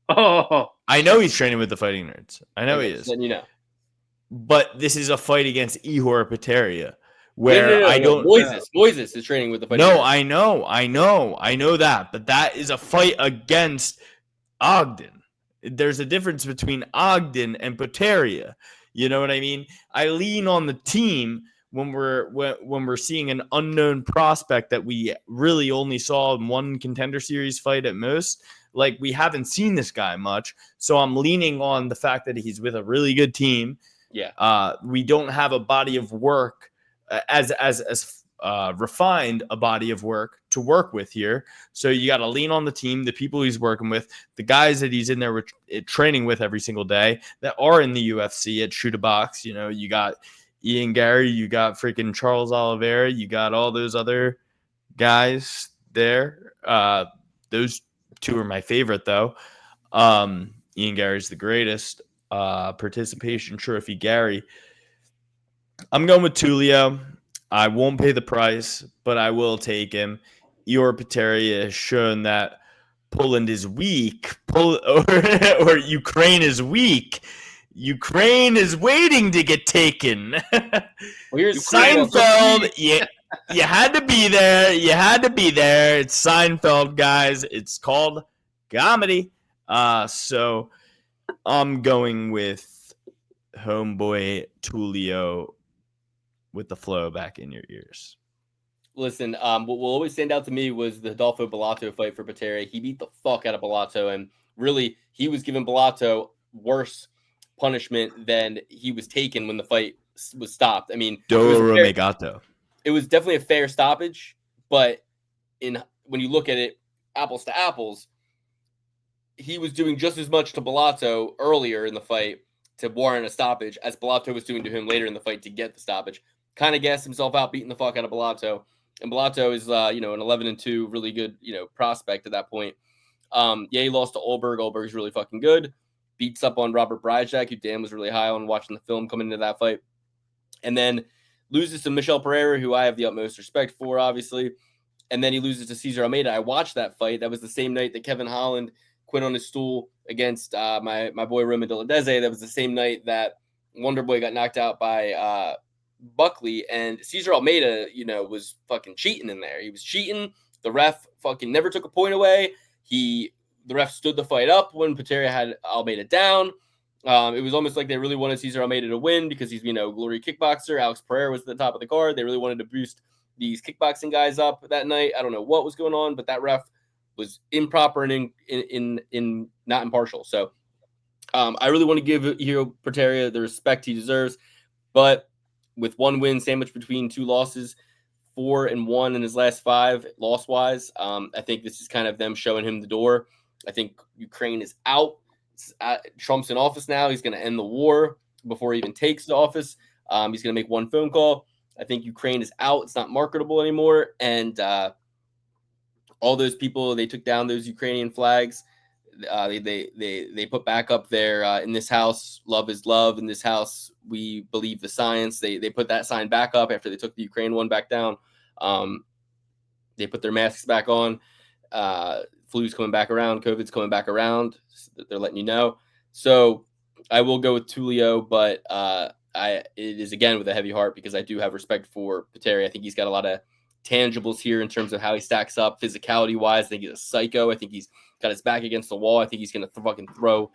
Oh, I know he's training with the Fighting Nerds. I know he is. Then you know. But this is a fight against Ihor Poteria, where Moises is training with the Fighting Nerds. I know that. But that is a fight against Ogden. There's a difference between Ogden and Poteria. You know what I mean? I lean on the team when we're seeing an unknown prospect that we really only saw in one Contender Series fight at most. Like, we haven't seen this guy much, so I'm leaning on the fact that he's with a really good team. Yeah. We don't have a body of work as refined a body of work to work with here. So you got to lean on the team, the people he's working with, the guys that he's in there training with every single day that are in the UFC at Shoot a Box. You know, you got Ian Gary, you got freaking Charles Oliveira, you got all those other guys there. Those two are my favorite, though. Ian Gary's the greatest. Participation trophy Gary. I'm going with Tulio. I won't pay the price, but I will take him. Ior Poteria has shown that Poland is weak, or Ukraine is weak. Ukraine is waiting to get taken. Well, here's Seinfeld. You had to be there. You had to be there. It's Seinfeld, guys. It's called comedy. So I'm going with homeboy Tulio with the flow back in your ears. Listen, what will always stand out to me was the Adolfo Bellato fight for Patera. He beat the fuck out of Bellato, and really, he was giving Bellato worse punishment than he was taken when the fight was stopped. I mean, Doro Megato. it was definitely a fair stoppage, but when you look at it, apples to apples, he was doing just as much to Bellato earlier in the fight to warrant a stoppage as Bellato was doing to him later in the fight to get the stoppage. Kind of gassed himself out, beating the fuck out of Bellato. And Bellato is, an 11-2, really good, prospect at that point. He lost to Olberg. Olberg's really fucking good. Beats up on Robert Brajak, who Dan was really high on watching the film coming into that fight. And then loses to Michel Pereira, who I have the utmost respect for, obviously. And then he loses to Cesar Almeida. I watched that fight. That was the same night that Kevin Holland quit on his stool against my boy Roman Deladeze. That was the same night that Wonderboy got knocked out by Buckley, and Cesar Almeida, was fucking cheating in there. He was cheating. The ref fucking never took a point away. The ref stood the fight up when Patera had Almeida down. It was almost like they really wanted Cesar Almeida to win because he's, glory kickboxer. Alex Pereira was at the top of the card. They really wanted to boost these kickboxing guys up that night. I don't know what was going on, but that ref was improper and in not impartial. So I really want to give Hiro Patera the respect he deserves, but with one win sandwiched between two losses, 4-1 in his last 5 loss-wise. I think this is kind of them showing him the door. I think Ukraine is out. Trump's in office now. He's going to end the war before he even takes the office. He's going to make one phone call. I think Ukraine is out. It's not marketable anymore. And all those people, they took down those Ukrainian flags. They put back up there in this house, love is love. In this house, we believe the science. They put that sign back up after they took the Ukraine one back down. They put their masks back on. Flu's coming back around. COVID's coming back around. They're letting you know. So I will go with Tulio, but it is again with a heavy heart because I do have respect for Patera. I think he's got a lot of tangibles here in terms of how he stacks up physicality wise. I think he's a psycho. I think he's got his back against the wall. I think he's going to fucking throw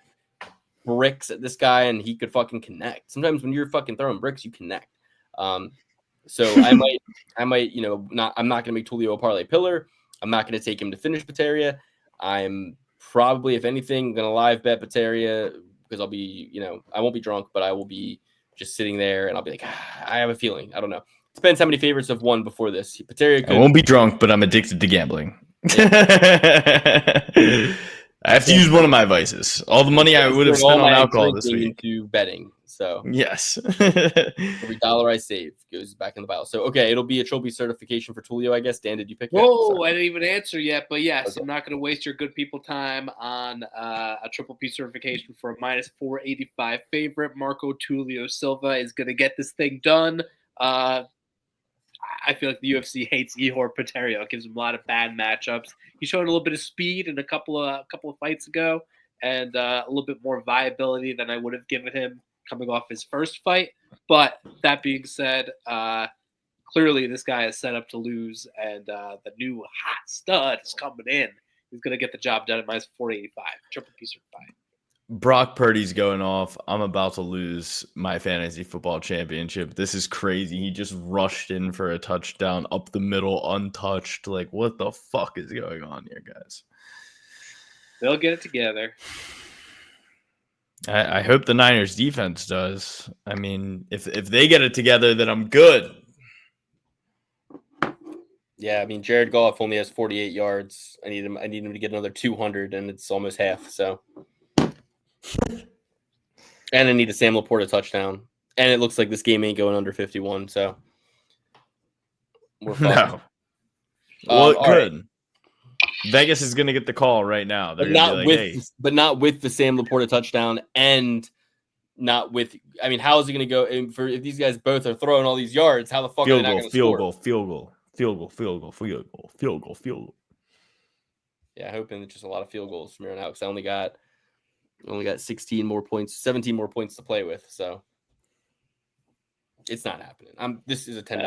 bricks at this guy and he could fucking connect. Sometimes when you're fucking throwing bricks, you connect. So I might, I'm not going to make Tulio a parlay pillar. I'm not going to take him to finish Patera. I'm probably, if anything, going to live bet Patera because I'll be, I won't be drunk, but I will be just sitting there and I'll be like, I have a feeling. I don't know. Depends how many favorites have won before this. Patera I won't be drunk, but I'm addicted to gambling. I have to use one of my vices. All the money I would have spent on alcohol this week into betting. So yes, every dollar I save goes back in the pile. So okay, it'll be a trophy certification for Tulio, I guess. Dan, did you pick? Whoa, I didn't even answer yet, but yes, okay. I'm not going to waste your good people time on a triple P certification for a -485 favorite. Marco Tulio Silva is going to get this thing done. I feel like the UFC hates Ihor Patera. It gives him a lot of bad matchups. He showed a little bit of speed in a couple of fights ago, and a little bit more viability than I would have given him coming off his first fight. But that being said, clearly this guy is set up to lose, and the new hot stud is coming in. He's going to get the job done at -485. Triple P certified. Brock Purdy's going off. I'm about to lose my fantasy football championship. This is crazy. He just rushed in for a touchdown up the middle, untouched. Like, what the fuck is going on here, guys? They'll get it together. I hope the Niners defense does. I mean, if they get it together, then I'm good. Yeah, I mean, Jared Goff only has 48 yards. I need him to get another 200, and it's almost half. So. And I need a Sam Laporta touchdown. And it looks like this game ain't going under 51, so we're fine. No. Well, it could. Right. Vegas is going to get the call right now. But not with the Sam Laporta touchdown and not with – I mean, how is it going to go? If these guys both are throwing all these yards, how the fuck are they not going to score? Field goal. Yeah, hoping that just a lot of field goals from here on out because I only got 17 more points to play with, so it's not happening. This is a $10.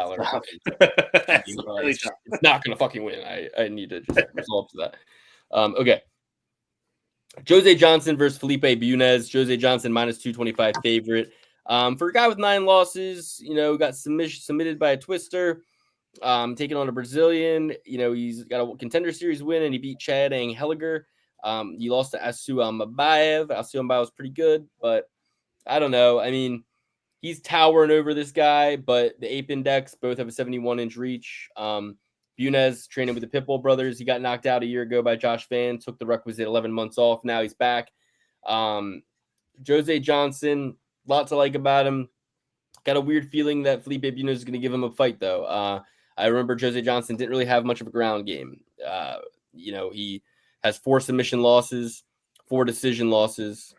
It's not gonna fucking win. I need to just resolve to that. Okay. Jose Johnson versus Felipe Bunez. Jose Johnson -225 favorite. For a guy with 9 losses, got submitted by a twister. Taking on a Brazilian. He's got a contender series win, and he beat Chad Angheliger. He lost to Asu Mabayev. Asu Mabayev was pretty good, but I don't know. I mean, he's towering over this guy, but the Ape Index both have a 71-inch reach. Bunez training with the Pitbull brothers. He got knocked out a year ago by Josh Van, took the requisite 11 months off. Now he's back. Jose Johnson, lot to like about him. Got a weird feeling that Felipe Bunez is going to give him a fight, though. I remember Jose Johnson didn't really have much of a ground game. He has 4 submission losses, 4 decision losses.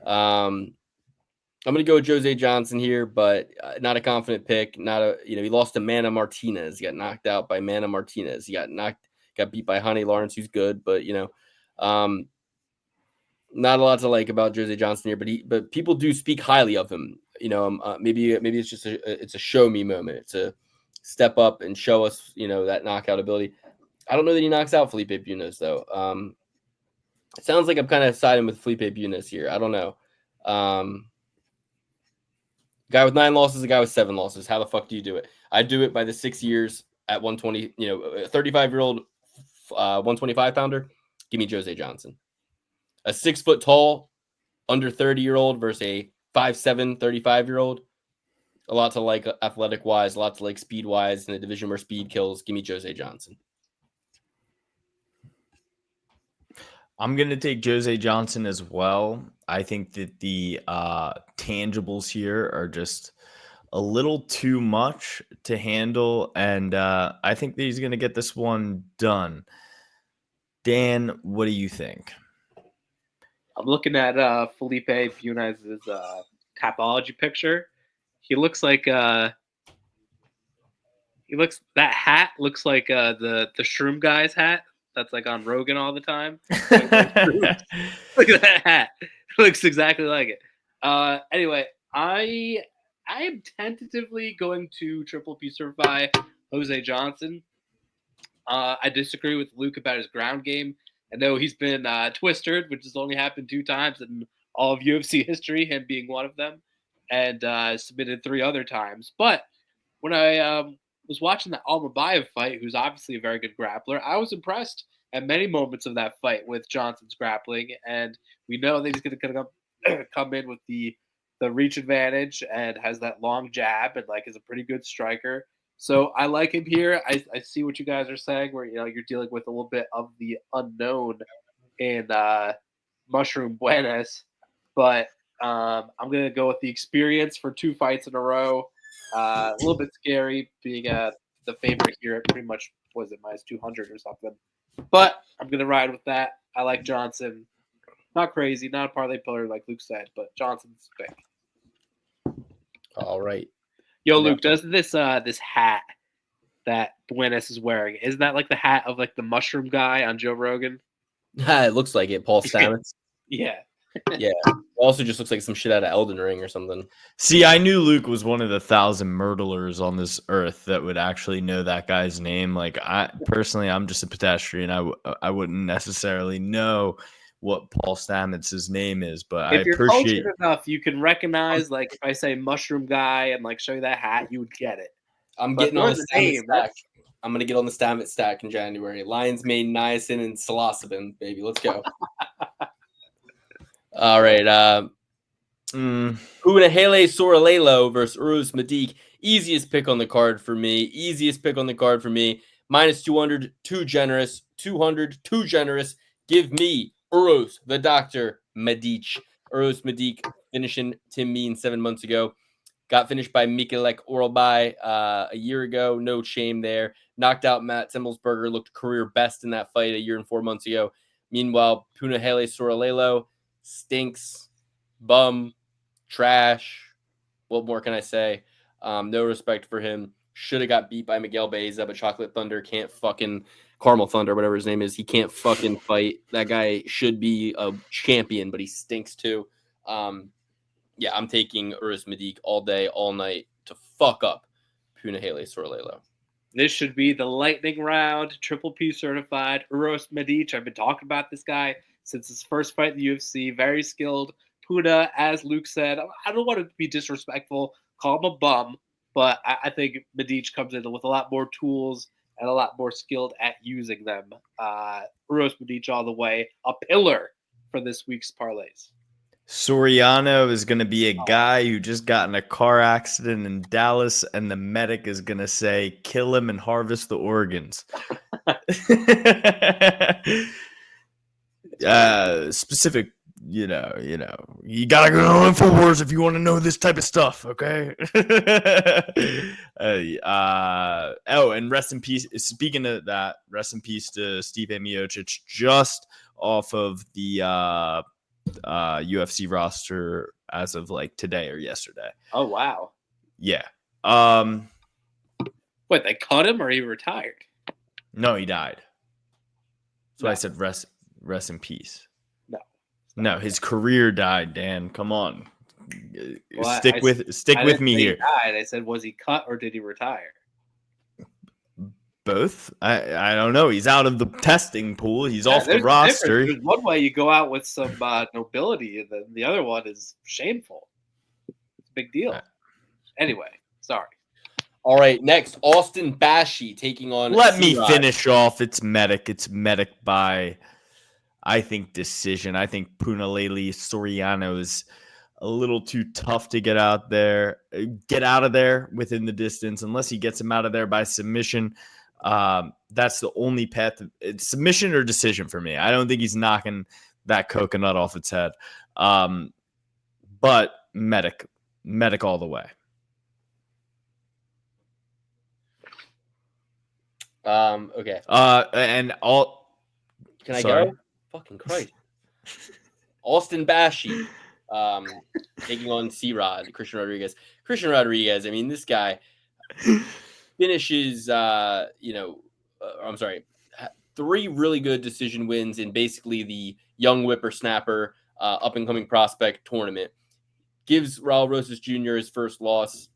I'm going to go with Jose Johnson here, but not a confident pick. He lost to Mana Martinez. He got knocked out by Mana Martinez. He got beat by Honey Lawrence, who's good, but not a lot to like about Jose Johnson here. But people do speak highly of him. Maybe it's just it's a show me moment. It's a step up and show us that knockout ability. I don't know that he knocks out Felipe Bunez though. It sounds like I'm kind of siding with Felipe Bunez here. I don't know. Guy with 9 losses, a guy with 7 losses. How the fuck do you do it? I do it by the 6 years at 120. A 35-year-old 125 pounder. Give me Jose Johnson. A 6 foot tall under 30-year-old versus a 5'7", 35-year-old. A lot to like athletic wise, a lot to like speed wise in a division where speed kills. Give me Jose Johnson. I'm going to take Jose Johnson as well. I think that the tangibles here are just a little too much to handle, and I think that he's going to get this one done. Dan, what do you think? I'm looking at Felipe Bunez's Tapology picture. He looks like that hat looks like the Shroom guy's hat that's like on Rogan all the time. Look at that hat. It looks exactly like it. Anyway, I am tentatively going to triple P certify Jose Johnson. I disagree with Luke about his ground game. I know he's been twisted, which has only happened 2 times in all of UFC history, him being one of them, and submitted 3 other times. But when I was watching the Almabayev fight, who's obviously a very good grappler, I was impressed at many moments of that fight with Johnson's grappling, and we know that he's going to come in with the reach advantage and has that long jab and is a pretty good striker. So I like him here. I see what you guys are saying, where you're dealing with a little bit of the unknown in Mushroom Buenas, but I'm gonna go with the experience for 2 fights in a row. A little bit scary being the favorite here at pretty much was it minus 200 or something, but I'm gonna ride with that. I like Johnson. Not crazy, not a parlay pillar like Luke said, but Johnson's pick. All right. Yo, Luke, doesn't this hat that Buenas is wearing, isn't that like the hat of like the mushroom guy on Joe Rogan? It looks like it. Paul Stamets. Yeah. Yeah. It also just looks like some shit out of Elden Ring or something. See, I knew Luke was one of the 1,000 murderers on this earth that would actually know that guy's name. Like, I'm just a pedestrian. I wouldn't necessarily know what Paul Stamets' name is, but if I you're appreciate cultured enough, you can recognize, like, if I say mushroom guy and like show you that hat, you would get it. I'm But getting on the the Stamets name, stack. I'm gonna get on the Stamets stack in January. Lion's Mane, niacin, and psilocybin, baby. Let's go. All right. Punahele Soralelo versus Urus Medique. Easiest pick on the card for me. Minus 200, too generous. 200, too generous. Give me Urus, the Doctor Medic. Urus Medique finishing Tim Mean 7 months ago. Got finished by Mikelek Oralbai a year ago. No shame there. Knocked out Matt Semmelsberger. Looked career best in that fight a year and 4 months ago. Meanwhile, Punahele Soralelo stinks. Bum. Trash. What more can I say? No respect for him. Should have got beat by Miguel Baeza, but Chocolate Thunder can't fucking... Caramel Thunder, whatever his name is. He can't fucking fight. That guy should be a champion, but he stinks too. Yeah, I'm taking Urus Medique all day, all night to fuck up Punahele Soralelo. This should be the lightning round, triple P certified. Urus Medique. I've been talking about this guy since his first fight in the UFC. Very skilled. Puna, as Luke said, I don't want to be disrespectful, call him a bum, but I think Medic comes in with a lot more tools and a lot more skilled at using them. Uros Medic all the way, a pillar for this week's parlays. Soriano is going to be a guy who just got in a car accident in Dallas, and the medic is going to say, kill him and harvest the organs. Specific, you got to go to InfoWars if you want to know this type of stuff, okay? And rest in peace. Speaking of that, rest in peace to Stipe Miocic, just off of the UFC roster as of like today or yesterday. Oh wow. Yeah. Wait, they cut him or he retired? No, he died. So No. I said rest in peace. No, his career died, Dan. Come on. Well, Stick I with me say here. He died. I said, was he cut or did he retire? Both. I don't know. He's out of the testing pool. He's off the There's a roster. difference. There's one way you go out with some nobility, and then the other one is shameful. It's a big deal. Anyway, sorry. All right, next, Austin Bashi taking on. Let me C-Rod. finish off. It's medic. It's medic by, I think, decision. I think Punalele Soriano is a little too tough to get out of there within the distance, unless he gets him out of there by submission. That's the only path. It's submission or decision for me. I don't think he's knocking that coconut off its head. But medic all the way. Okay. And all. Can I Sorry. go? Fucking Christ. Austin Bashi taking on C-Rod, Christian Rodriguez. Christian Rodriguez, I mean, this guy finishes, 3 really good decision wins in basically the young whippersnapper, up-and-coming prospect tournament. Gives Raul Rosas Jr. his first loss.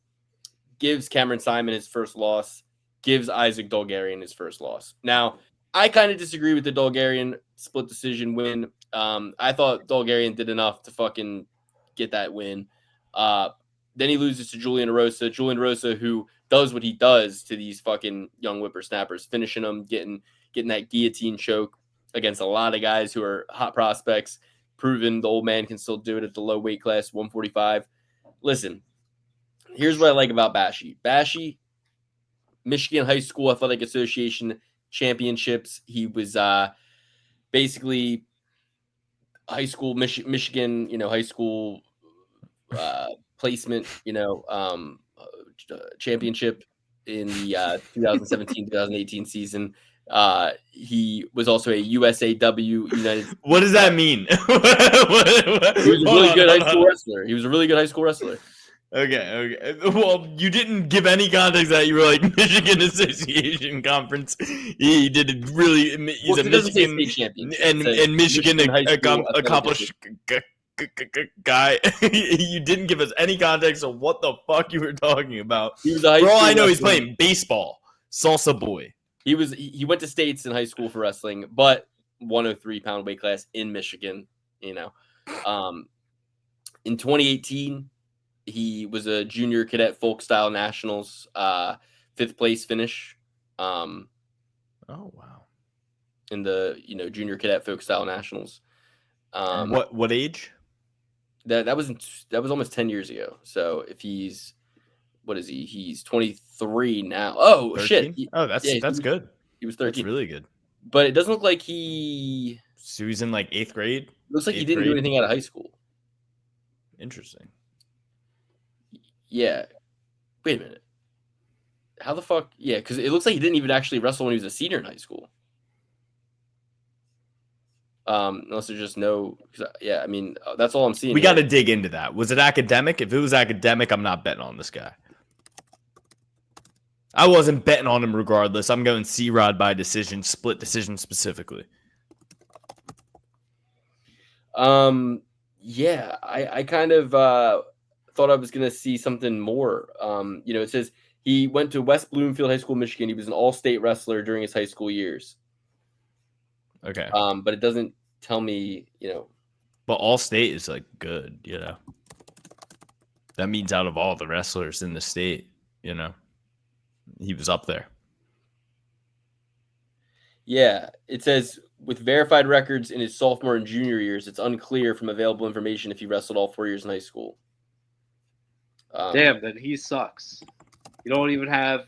Gives Cameron Simon his first loss. Gives Isaac Dolgarian his first loss. Now, I kind of disagree with the Dolgarian split decision win. I thought Dolgarian did enough to fucking get that win. Then he loses to Julian Rosa. Julian Rosa, who does what he does to these fucking young whippersnappers, finishing them, getting that guillotine choke against a lot of guys who are hot prospects, proven the old man can still do it at the low weight class, 145. Listen, here's what I like about Bashi. Bashi, Michigan High School Athletic Association championships. He was basically high school Michigan, high school placement, championship in the 2017-2018 season. He was also a USAW United. What does that mean? He was a really good high school wrestler. He was a really good high school wrestler. Okay. Well, you didn't give any context that you were like Michigan Association Conference. He did it really. He's a Michigan state champion, and Michigan accomplished Association. guy. You didn't give us any context of what the fuck you were talking about. He was a high For all school I know, he's wrestler. playing baseball. Salsa boy. He went to states in high school for wrestling, but 103-pound weight class in Michigan. In 2018. He was a junior cadet folk style nationals, 5th place finish. Oh wow! In the junior cadet folk style nationals. What age? That was almost 10 years ago. So if he's what is he? He's 23 now. Oh 13? shit! Oh, that's good. He was 13. That's really good. But it doesn't look like he. So he's in like 8th grade. Looks like he 8th didn't do grade? anything out of high school. Interesting. Yeah. Wait a minute. How the fuck? Yeah, because it looks like he didn't even actually wrestle when he was a senior in high school. Unless there's just no. Yeah, I mean, that's all I'm seeing. We here. got to dig into that. Was it academic? If it was academic, I'm not betting on this guy. I wasn't betting on him regardless. I'm going C-Rod by decision, split decision specifically. Yeah, I kind of thought I was going to see something more. It says he went to West Bloomfield High School, Michigan. He was an all-state wrestler during his high school years. Okay. But it doesn't tell me, But all state is like good, That means out of all the wrestlers in the state. you know, he was up there. Yeah, it says with verified records in his sophomore and junior years, it's unclear from available information if he wrestled all 4 years in high school. Damn, then he sucks. You don't even have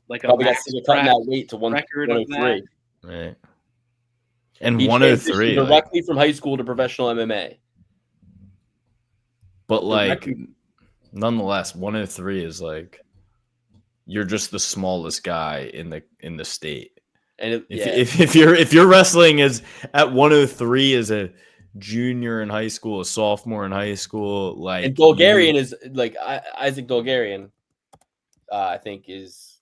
like a Probably got max sick of cutting prep that weight to record of 103. Right. And He 103 transitioned directly from high school to professional MMA. but like nonetheless 103 is like you're just the smallest guy in the state. And if you're wrestling as at 103 as a junior in high school, a sophomore in high school, like and Bulgarian is like Isaac Bulgarian, I think is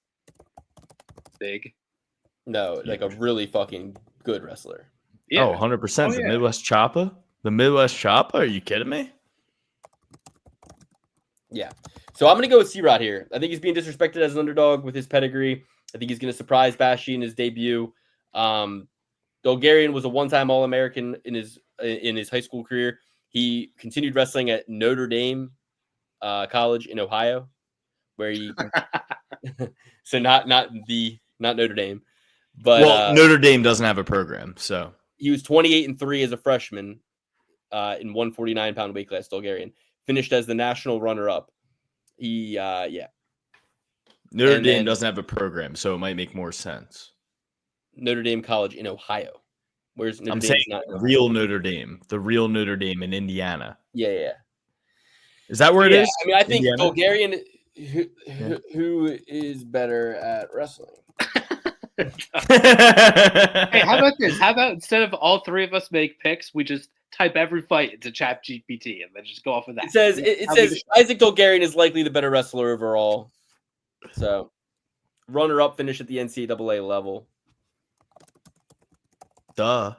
big. No, like a really fucking good wrestler. Yeah. 100%. The Midwest Choppa? The Midwest Choppa? Are you kidding me? Yeah. So I'm going to go with C-Rod here. I think he's being disrespected as an underdog with his pedigree. I think he's going to surprise Bashi in his debut. Bulgarian was a one-time All-American in his high school career. He continued wrestling at Notre Dame College in Ohio, where he so not Notre Dame, but Notre Dame doesn't have a program, so he was 28-3 as a freshman in 149-pound weight class. Bulgarian finished as the national runner-up. Notre Dame doesn't have a program, so it might make more sense. Notre Dame College in Ohio. Where's Notre I'm Dame's saying not real Notre Dame, the real Notre Dame in Indiana. Yeah. Is that where it is? I mean, I think Indiana? Bulgarian, who is better at wrestling? Hey, how about this? How about instead of all three of us make picks, we just type every fight into ChatGPT and then just go off of that. It says Isaac Bulgarian is likely the better wrestler overall. So, runner-up finish at the NCAA level. Duh.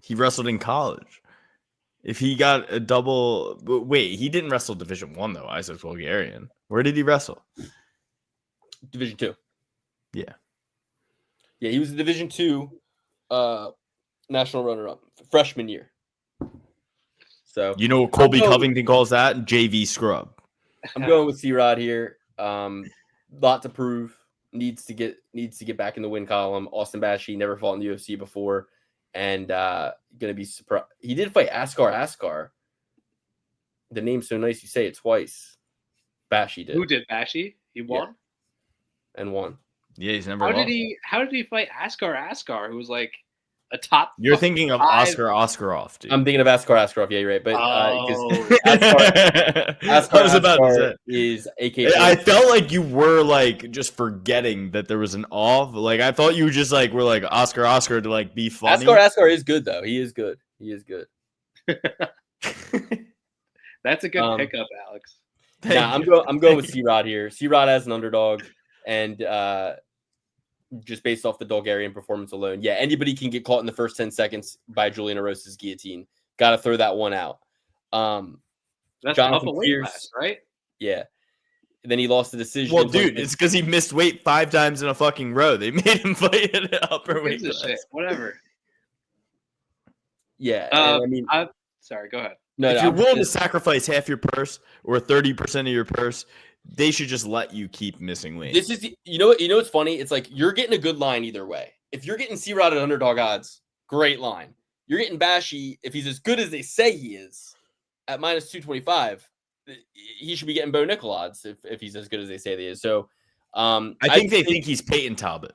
He wrestled in college. If he got a double, wait, he didn't wrestle Division I though. Isaac Bulgarian. Where did he wrestle? Division II. Yeah. Yeah, he was the Division II national runner-up freshman year. So you know what Colby Covington calls that? JV scrub. I'm going with C-Rod here. Lot to prove. Needs to get back in the win column. Austin Bashi never fought in the UFC before, and gonna be surprised. He did fight Askar. The name's so nice, you say it twice. Bashi did. Who did Bashi? He won and won. Yeah, he's never. How did he fight Askar, who was like a top? You're thinking of Oscar Oscaroff, dude. I'm thinking of Askarov. Yeah, you're right. But Askar was about to say is AK. I felt like you were like just forgetting that there was an off. Like I thought you just like were like Oscar to like be funny. Askar is good though. He is good. That's a good pickup, Alex. Nah, I'm going with C-Rod here. C-Rod as an underdog, and just based off the Bulgarian performance alone, yeah, anybody can get caught in the first 10 seconds by Julian Arosa's guillotine. Got to throw that one out. That's Jonathan up a weight Pierce, class, right? Yeah. And then he lost the decision. Well, dude, it's because he missed weight 5 times in a fucking row. They made him fight at an upper weight class. Shit. Whatever. Yeah, sorry. Go ahead. No, if you're willing to sacrifice half your purse or 30% of your purse, they should just let you keep missing weight. This is, you know what's funny? It's like you're getting a good line either way. If you're getting C-Rod at underdog odds, great line. You're getting Bashi, if he's as good as they say he is, at minus 225, he should be getting Bo Nickel odds if he's as good as they say he is. So I think they think he's Peyton Talbot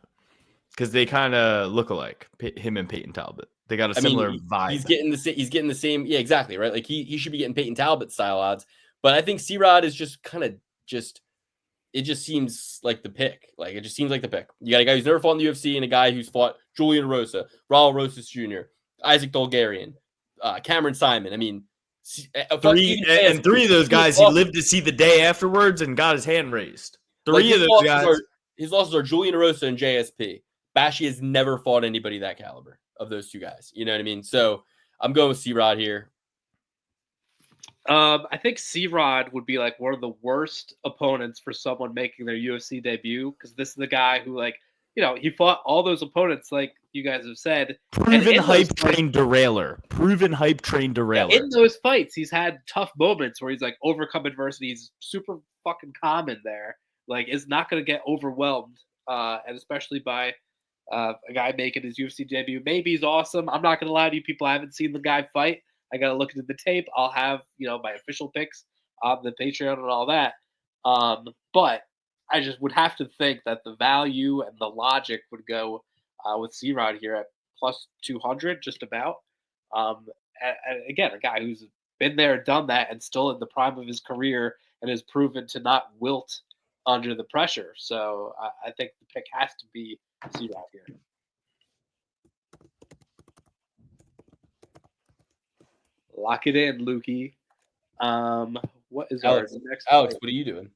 because they kind of look alike, him and Peyton Talbot. They got a similar vibe. He's getting the same. Yeah, exactly. Right. Like he should be getting Peyton Talbot style odds. But I think C-Rod is just kind of it just seems like the pick. Like it just seems like the pick. You got a guy who's never fought in the UFC and a guy who's fought Julian Rosa, Raul Rosas Jr., Isaac Bulgarian, Cameron Simon. I mean, three of those guys he lived to see the day afterwards and got his hand raised. Three of those guys. His losses are Julian Rosa and JSP. Bashi has never fought anybody that caliber of those two guys. You know what I mean? So I'm going with C-Rod here. I think C-Rod would be like one of the worst opponents for someone making their UFC debut because this is the guy who, like, you know, he fought all those opponents, like you guys have said. Proven hype train derailer. Yeah, in those fights, he's had tough moments where he's like overcome adversity. He's super fucking common there. like is not going to get overwhelmed, and especially by a guy making his UFC debut. Maybe he's awesome. I'm not going to lie to you people. I haven't seen the guy fight. I got to look into the tape. I'll have my official picks on the Patreon and all that. But I just would have to think that the value and the logic would go with C-Rod here at plus 200, just about. And again, a guy who's been there, done that, and still in the prime of his career and has proven to not wilt under the pressure. So I think the pick has to be C-Rod here. Lock it in, Lukey. What is our next? Alex, fight? what are you doing?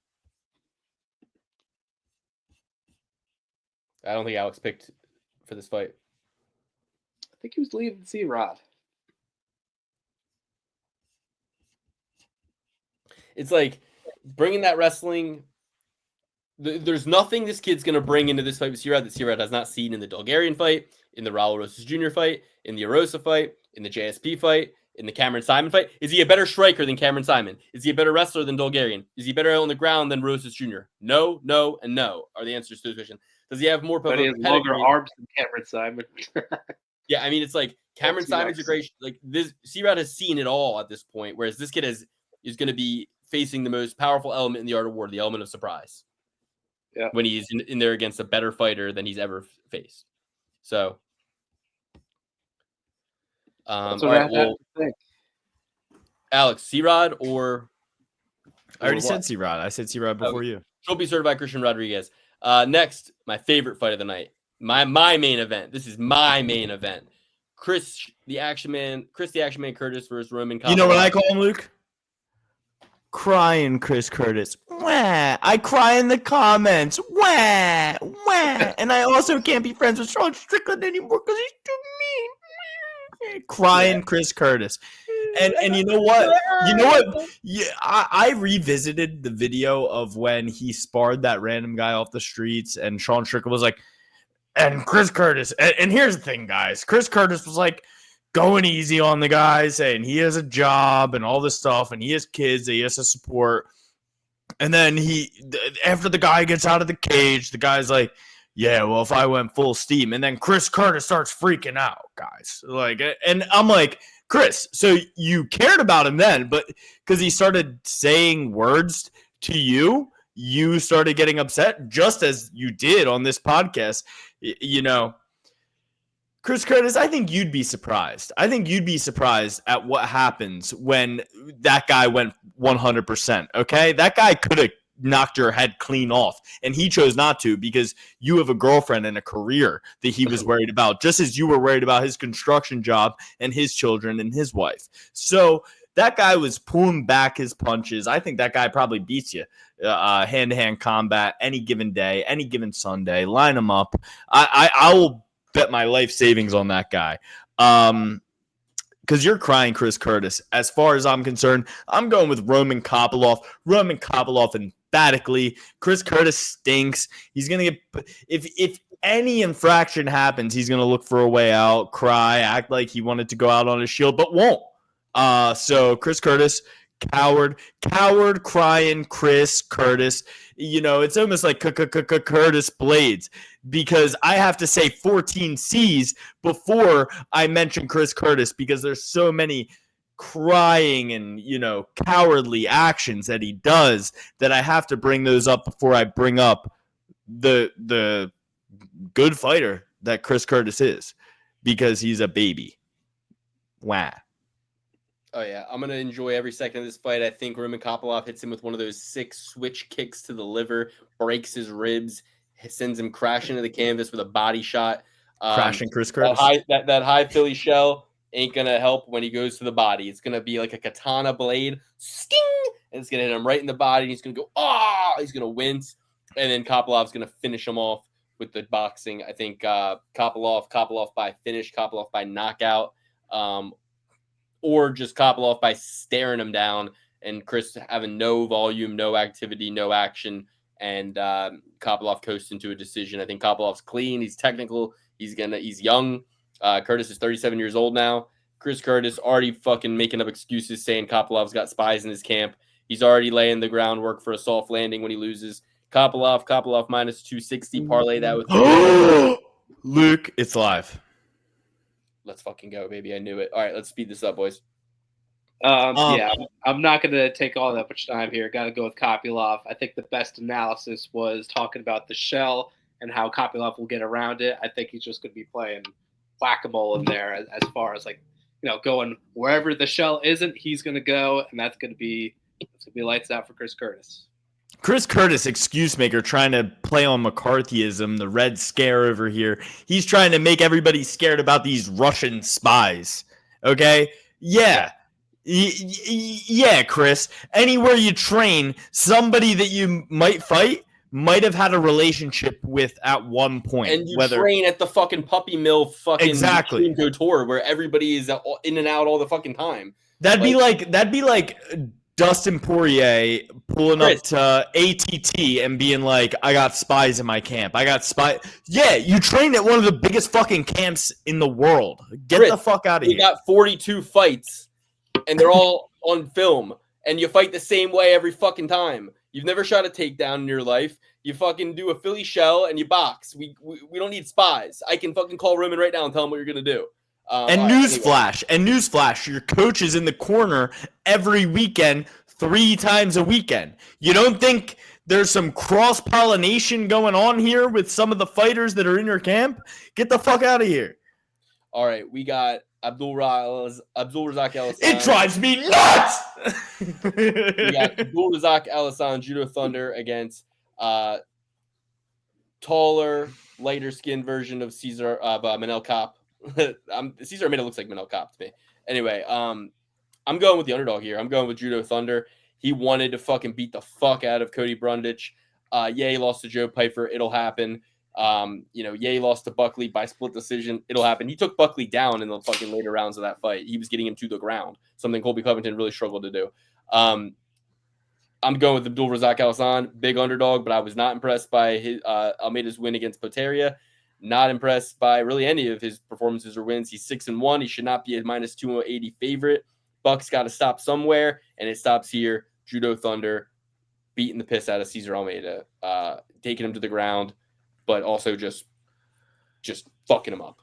I don't think Alex picked for this fight. I think he was leaving C-Rod. It's like bringing that wrestling. There's nothing this kid's going to bring into this fight with C-Rod that C-Rod has not seen in the Bulgarian fight, in the Raul Rosas Jr. fight, in the Arosa fight, in the JSP fight, in the Cameron Simon fight. Is he a better striker than Cameron Simon? Is he a better wrestler than Bulgarian? Is he better on the ground than Rosas Jr.? No, no, and no are the answers to the question. Does he have more? But he has longer arms than Cameron Simon. Yeah, I mean, it's like Cameron Simon's a great, like this. C-Rod has seen it all at this point, whereas this kid is going to be facing the most powerful element in the art of war, the element of surprise. Yeah, when he's in there against a better fighter than he's ever faced. So, all right, well, Alex, C-Rod or I already said C-Rod. I said C-Rod before you. Trophy certified Christian Rodriguez. Next, my favorite fight of the night. My main event. This is my main event. Chris the Action Man Curtis versus Roman Kopylov. You know what I call him, Luke? Crying Chris Curtis. Wah. I cry in the comments. Wah. Wah. And I also can't be friends with Sean Strickland anymore because he's too mean. Crying Chris Curtis. And you know what? Yeah, I revisited the video of when he sparred that random guy off the streets, and Sean Strickland was like, and Chris Curtis. And here's the thing, guys. Chris Curtis was like going easy on the guy, saying he has a job and all this stuff, and he has kids that he has to support. And then after the guy gets out of the cage, the guy's like, yeah, well, if I went full steam. And then Chris Curtis starts freaking out, guys. Like, and I'm like, Chris, so you cared about him then, but because he started saying words to you, you started getting upset, just as you did on this podcast. Chris Curtis, I think you'd be surprised. I think you'd be surprised at what happens when that guy went 100%, okay? That guy could have knocked your head clean off, and he chose not to because you have a girlfriend and a career that he was worried about, just as you were worried about his construction job and his children and his wife. So that guy was pulling back his punches. I think that guy probably beats you hand-to-hand combat any given day, any given Sunday. Line him up. I will bet my life savings on that guy. Because you're crying Chris Curtis. As far as I'm concerned, I'm going with Roman Kopylov. Roman Kopylov emphatically. Chris Curtis stinks. He's going to get – if any infraction happens, he's going to look for a way out, cry, act like he wanted to go out on his shield, but won't. So Chris Curtis, coward crying Chris Curtis. It's almost like Curtis Blades, because I have to say 14 C's before I mention Chris Curtis, because there's so many crying and, cowardly actions that he does that I have to bring those up before I bring up the good fighter that Chris Curtis is, because he's a baby. Wow. Oh, yeah. I'm going to enjoy every second of this fight. I think Roman Kopylov hits him with one of those 6 switch kicks to the liver, breaks his ribs, sends him crashing to the canvas with a body shot. Crashing Chris Curtis. That high Philly shell ain't going to help when he goes to the body. It's going to be like a katana blade, sting, and it's going to hit him right in the body. And he's going to go, he's going to wince. And then Kopylov's going to finish him off with the boxing. I think Kopylov by finish, Kopylov by knockout. Or just Kopylov by staring him down, and Chris having no volume, no activity, no action, and Kopylov coasts into a decision. I think Kopylov's clean. He's technical. He's young. Curtis is 37 years old now. Chris Curtis already fucking making up excuses, saying Kopylov's got spies in his camp. He's already laying the groundwork for a soft landing when he loses. Kopylov minus 260. Parlay that with Luke, it's live. Let's fucking go, baby. I knew it. All right, let's speed this up, boys. Yeah, I'm not going to take all that much time here. Got to go with Kopylov. I think the best analysis was talking about the shell and how Kopylov will get around it. I think he's just going to be playing whack-a-mole in there as far as going wherever the shell isn't, he's going to go, and that's going to be lights out for Chris Curtis. Chris Curtis, excuse maker, trying to play on McCarthyism, the Red Scare over here. He's trying to make everybody scared about these Russian spies. Okay? Yeah. Yeah, Chris. Anywhere you train, somebody that you might fight might have had a relationship with at one point. And you train at the fucking puppy mill fucking tour where everybody is in and out all the fucking time. That'd be like Dustin Poirier pulling up to ATT and being like, I got spies in my camp. I got spies. Yeah, you trained at one of the biggest fucking camps in the world. Get the fuck out of here. You got 42 fights, and they're all on film, and you fight the same way every fucking time. You've never shot a takedown in your life. You fucking do a Philly shell, and you box. We don't need spies. I can fucking call Roman right now and tell him what you're going to do. Newsflash, your coach is in the corner every weekend, 3 times a weekend. You don't think there's some cross-pollination going on here with some of the fighters that are in your camp? Get the fuck out of here. All right, we got Abdulrazak Al-Hassan. It drives me nuts! We got Abdulrazak Al-Hassan, Judo Thunder, against taller, lighter-skinned version of Manel Kopp. Cesar Almeida looks like Manel Kopp to me. Anyway, I'm going with the underdog here. I'm going with Judo Thunder. He wanted to fucking beat the fuck out of Cody Brundage. He lost to Joe Pyfer. It'll happen. He lost to Buckley by split decision. It'll happen. He took Buckley down in the fucking later rounds of that fight. He was getting him to the ground, something Colby Covington really struggled to do. I'm going with Abdulrazak Al-Hassan, big underdog, but I was not impressed by his Almeida's win against Poteria. Not impressed by really any of his performances or wins. He's 6-1. He should not be a minus 280 favorite. Buck's got to stop somewhere, and it stops here. Judo Thunder beating the piss out of Cesar Almeida, taking him to the ground, but also just fucking him up.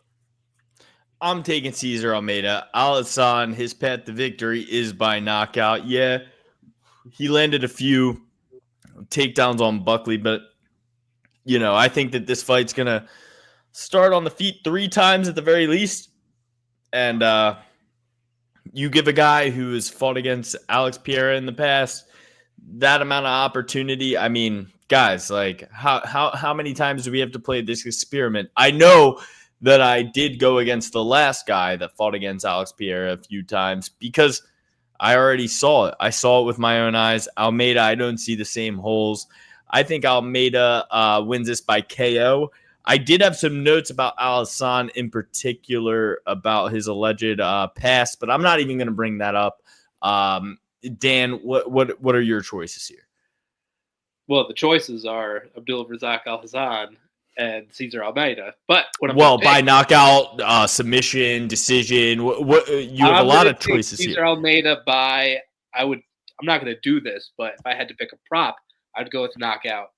I'm taking Cesar Almeida. Al-Hassan, his path to victory is by knockout. Yeah, he landed a few takedowns on Buckley, but, I think that this fight's going to start on the feet 3 times at the very least. And you give a guy who has fought against Alex Pereira in the past that amount of opportunity. I mean, guys, like how many times do we have to play this experiment? I know that I did go against the last guy that fought against Alex Pereira a few times because I already saw it. I saw it with my own eyes. Almeida, I don't see the same holes. I think Almeida wins this by KO. I did have some notes about Al-Hassan in particular about his alleged past, but I'm not even going to bring that up. Dan, what are your choices here? Well, the choices are Abdulrazak Al-Hassan and Cesar Almeida. But by knockout, submission, decision. What you have a lot of choices here. Cesar Almeida by I'm not going to do this, but if I had to pick a prop, I'd go with knockout.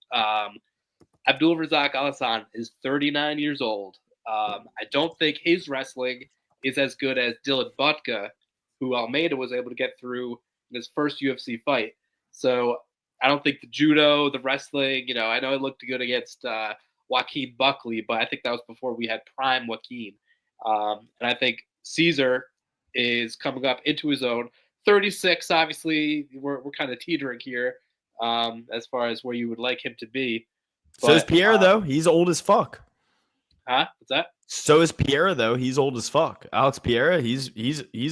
Abdulrazak Al-Hassan is 39 years old. I don't think his wrestling is as good as Dylan Butka, who Almeida was able to get through in his first UFC fight. So I don't think the judo, the wrestling, I know it looked good against Joaquin Buckley, but I think that was before we had prime Joaquin. And I think Cesar is coming up into his own. 36, obviously, we're kind of teetering here as far as where you would like him to be. But, so is Pierre, though. He's old as fuck. Huh? What's that? So is Pierre, though. He's old as fuck. Alex Pierre, he's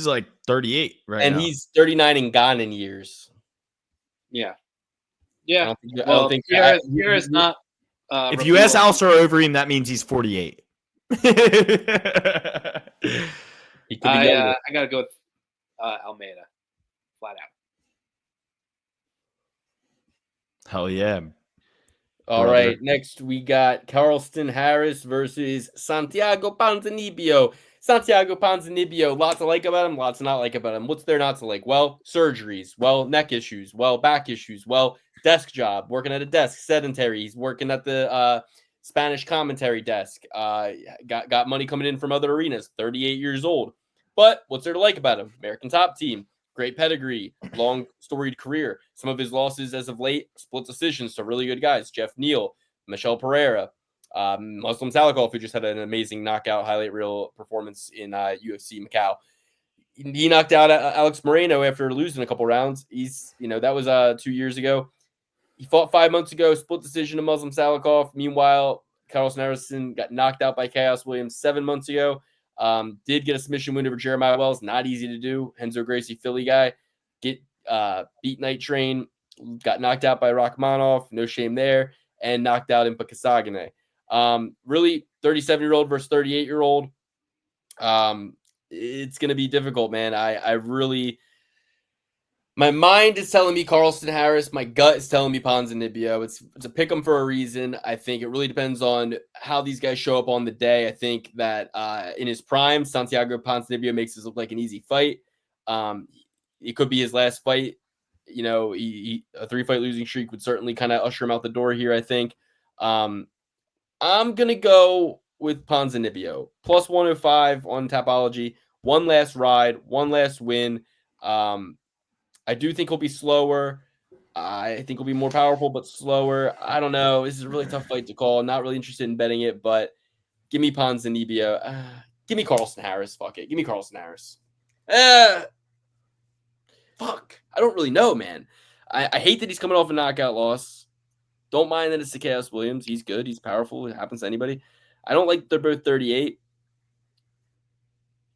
like 38 right now. And he's 39 and gone in years. Yeah. Yeah. I don't think Pierre is not. If you ask Alistair Overeem, that means he's 48. He could be younger. I got to go with Almeida. Flat out. Hell yeah. All brother. right, next we got Carlston Harris versus Santiago Ponzinibbio. Santiago Ponzinibbio, lots to like about him, lots to not like about him. What's there not to like? Well, surgeries, well, neck issues, well, back issues, well, desk job, working at a desk, sedentary. He's working at the Spanish commentary desk. Got money coming in from other arenas, 38 years old. But what's there to like about him? American top team. Great pedigree, long storied career. Some of his losses as of late, split decisions to really good guys. Jeff Neal, Michel Pereira, Muslim Salikov, who just had an amazing knockout highlight reel performance in UFC Macau. He knocked out Alex Moreno after losing a couple rounds. That was 2 years ago. He fought 5 months ago, split decision to Muslim Salikov. Meanwhile, Carlos Harrison got knocked out by Chaos Williams 7 months ago. Did get a submission win over Jeremiah Wells. Not easy to do. Renzo Gracie, Philly guy. Beat Night Train. Got knocked out by Rachmanov. No shame there. And knocked out in Pakisagane. Really, 37-year-old versus 38-year-old. It's going to be difficult, man. My mind is telling me Carlston Harris. My gut is telling me Ponzinibbio. It's a pick 'em for a reason. I think it really depends on how these guys show up on the day. I think that in his prime, Santiago Ponzinibbio makes this look like an easy fight. It could be his last fight. A 3-fight losing streak would certainly kind of usher him out the door here, I think. I'm going to go with Ponzinibbio. Plus 105 on Tapology. One last ride, one last win. I do think he'll be slower. I think he'll be more powerful, but slower. I don't know. This is a really tough fight to call. I'm not really interested in betting it, but give me Ponzinibbio. Give me Carlston Harris. Fuck it. Give me Carlston Harris. Fuck. I don't really know, man. I hate that he's coming off a knockout loss. Don't mind that it's to Chaos Williams. He's good. He's powerful. It happens to anybody. I don't like they're both 38.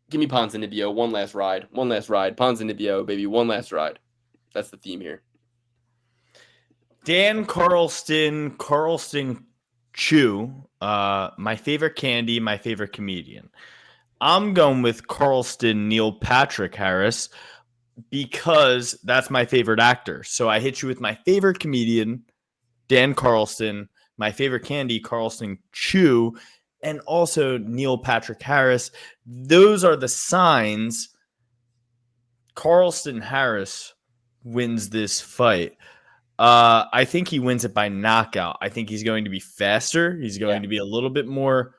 Give me Ponzinibbio. One last ride. One last ride. Ponzinibbio, baby. One last ride. That's the theme here. Dan Carlston Chew, my favorite candy, my favorite comedian. I'm going with Carlston Neil Patrick Harris because that's my favorite actor. So I hit you with my favorite comedian, Dan Carlston, my favorite candy, Carlston Chew, and also Neil Patrick Harris. Those are the signs Carlston Harris wins this fight. I think he wins it by knockout. I think he's going to be faster. He's going to be a little bit more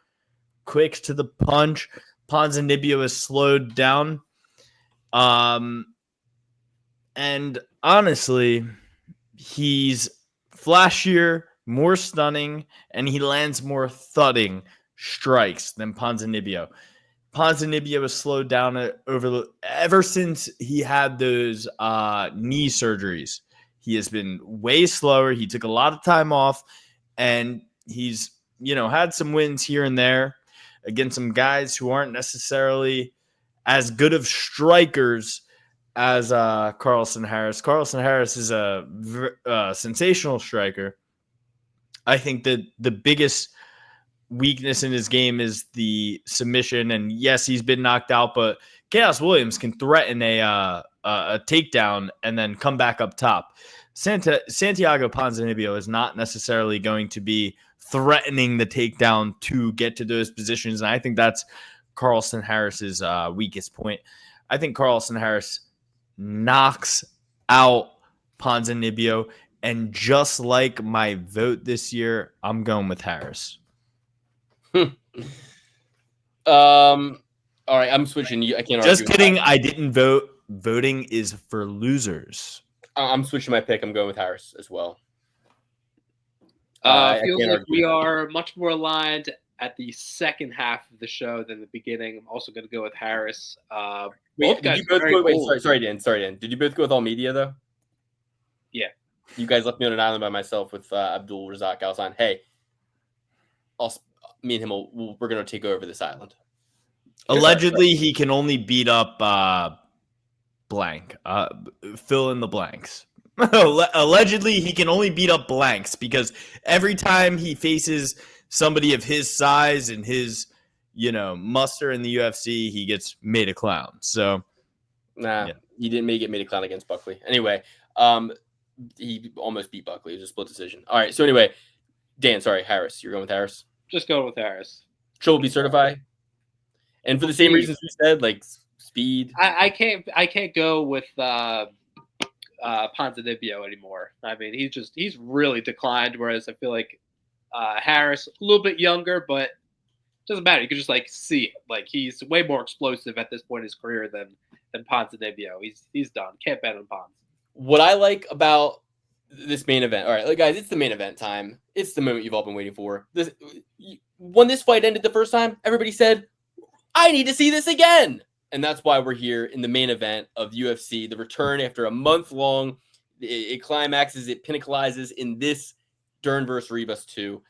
quick to the punch. Ponzinibbio is slowed down. And honestly, he's flashier, more stunning, and he lands more thudding strikes than Ponzinibbio. Ponzinibbio was slowed down ever since he had those knee surgeries. He has been way slower. He took a lot of time off, and he's had some wins here and there against some guys who aren't necessarily as good of strikers as Carlston Harris. Carlston Harris is a sensational striker. I think that the biggest weakness in his game is the submission. And yes, he's been knocked out, but Chaos Williams can threaten a takedown and then come back up top. Santiago Ponzinibbio is not necessarily going to be threatening the takedown to get to those positions. And I think that's Carlston Harris's weakest point. I think Carlston Harris knocks out Ponzinibbio. And just like my vote this year, I'm going with Harris. All right, I'm switching. I can't argue. Just kidding. I didn't vote. Voting is for losers. I'm switching my pick. I'm going with Harris as well. I feel like we are much more aligned at the second half of the show than the beginning. I'm also going to go with Harris. Sorry, Dan. Did you both go with all media though? Yeah. You guys left me on an island by myself with Abdul Razak Alsan. Hey, me and him, we're going to take over this island. Allegedly, he can only beat up blank. Fill in the blanks. Allegedly, he can only beat up blanks because every time he faces somebody of his size and his, muster in the UFC, he gets made a clown. So, He didn't get made a clown against Buckley. Anyway, he almost beat Buckley. It was a split decision. All right. So anyway, Dan, sorry, Harris. You're going with Harris. Just going with Harris. She'll be certified. And for the same reasons we said, like speed. I can't go with Ponzinibbio anymore. I mean, he's really declined. Whereas I feel like Harris a little bit younger, but doesn't matter. You can just like see it. Like he's way more explosive at this point in his career than Ponzinibbio. He's done. Can't bet on Ponz. What I like about this main event. All right, like, guys, it's the main event time. It's the moment you've all been waiting for. When this fight ended the first time, everybody said, I need to see this again. And that's why we're here in the main event of UFC, the return after a month long. It climaxes, it pinnacleizes in this Dern versus Ribas 2.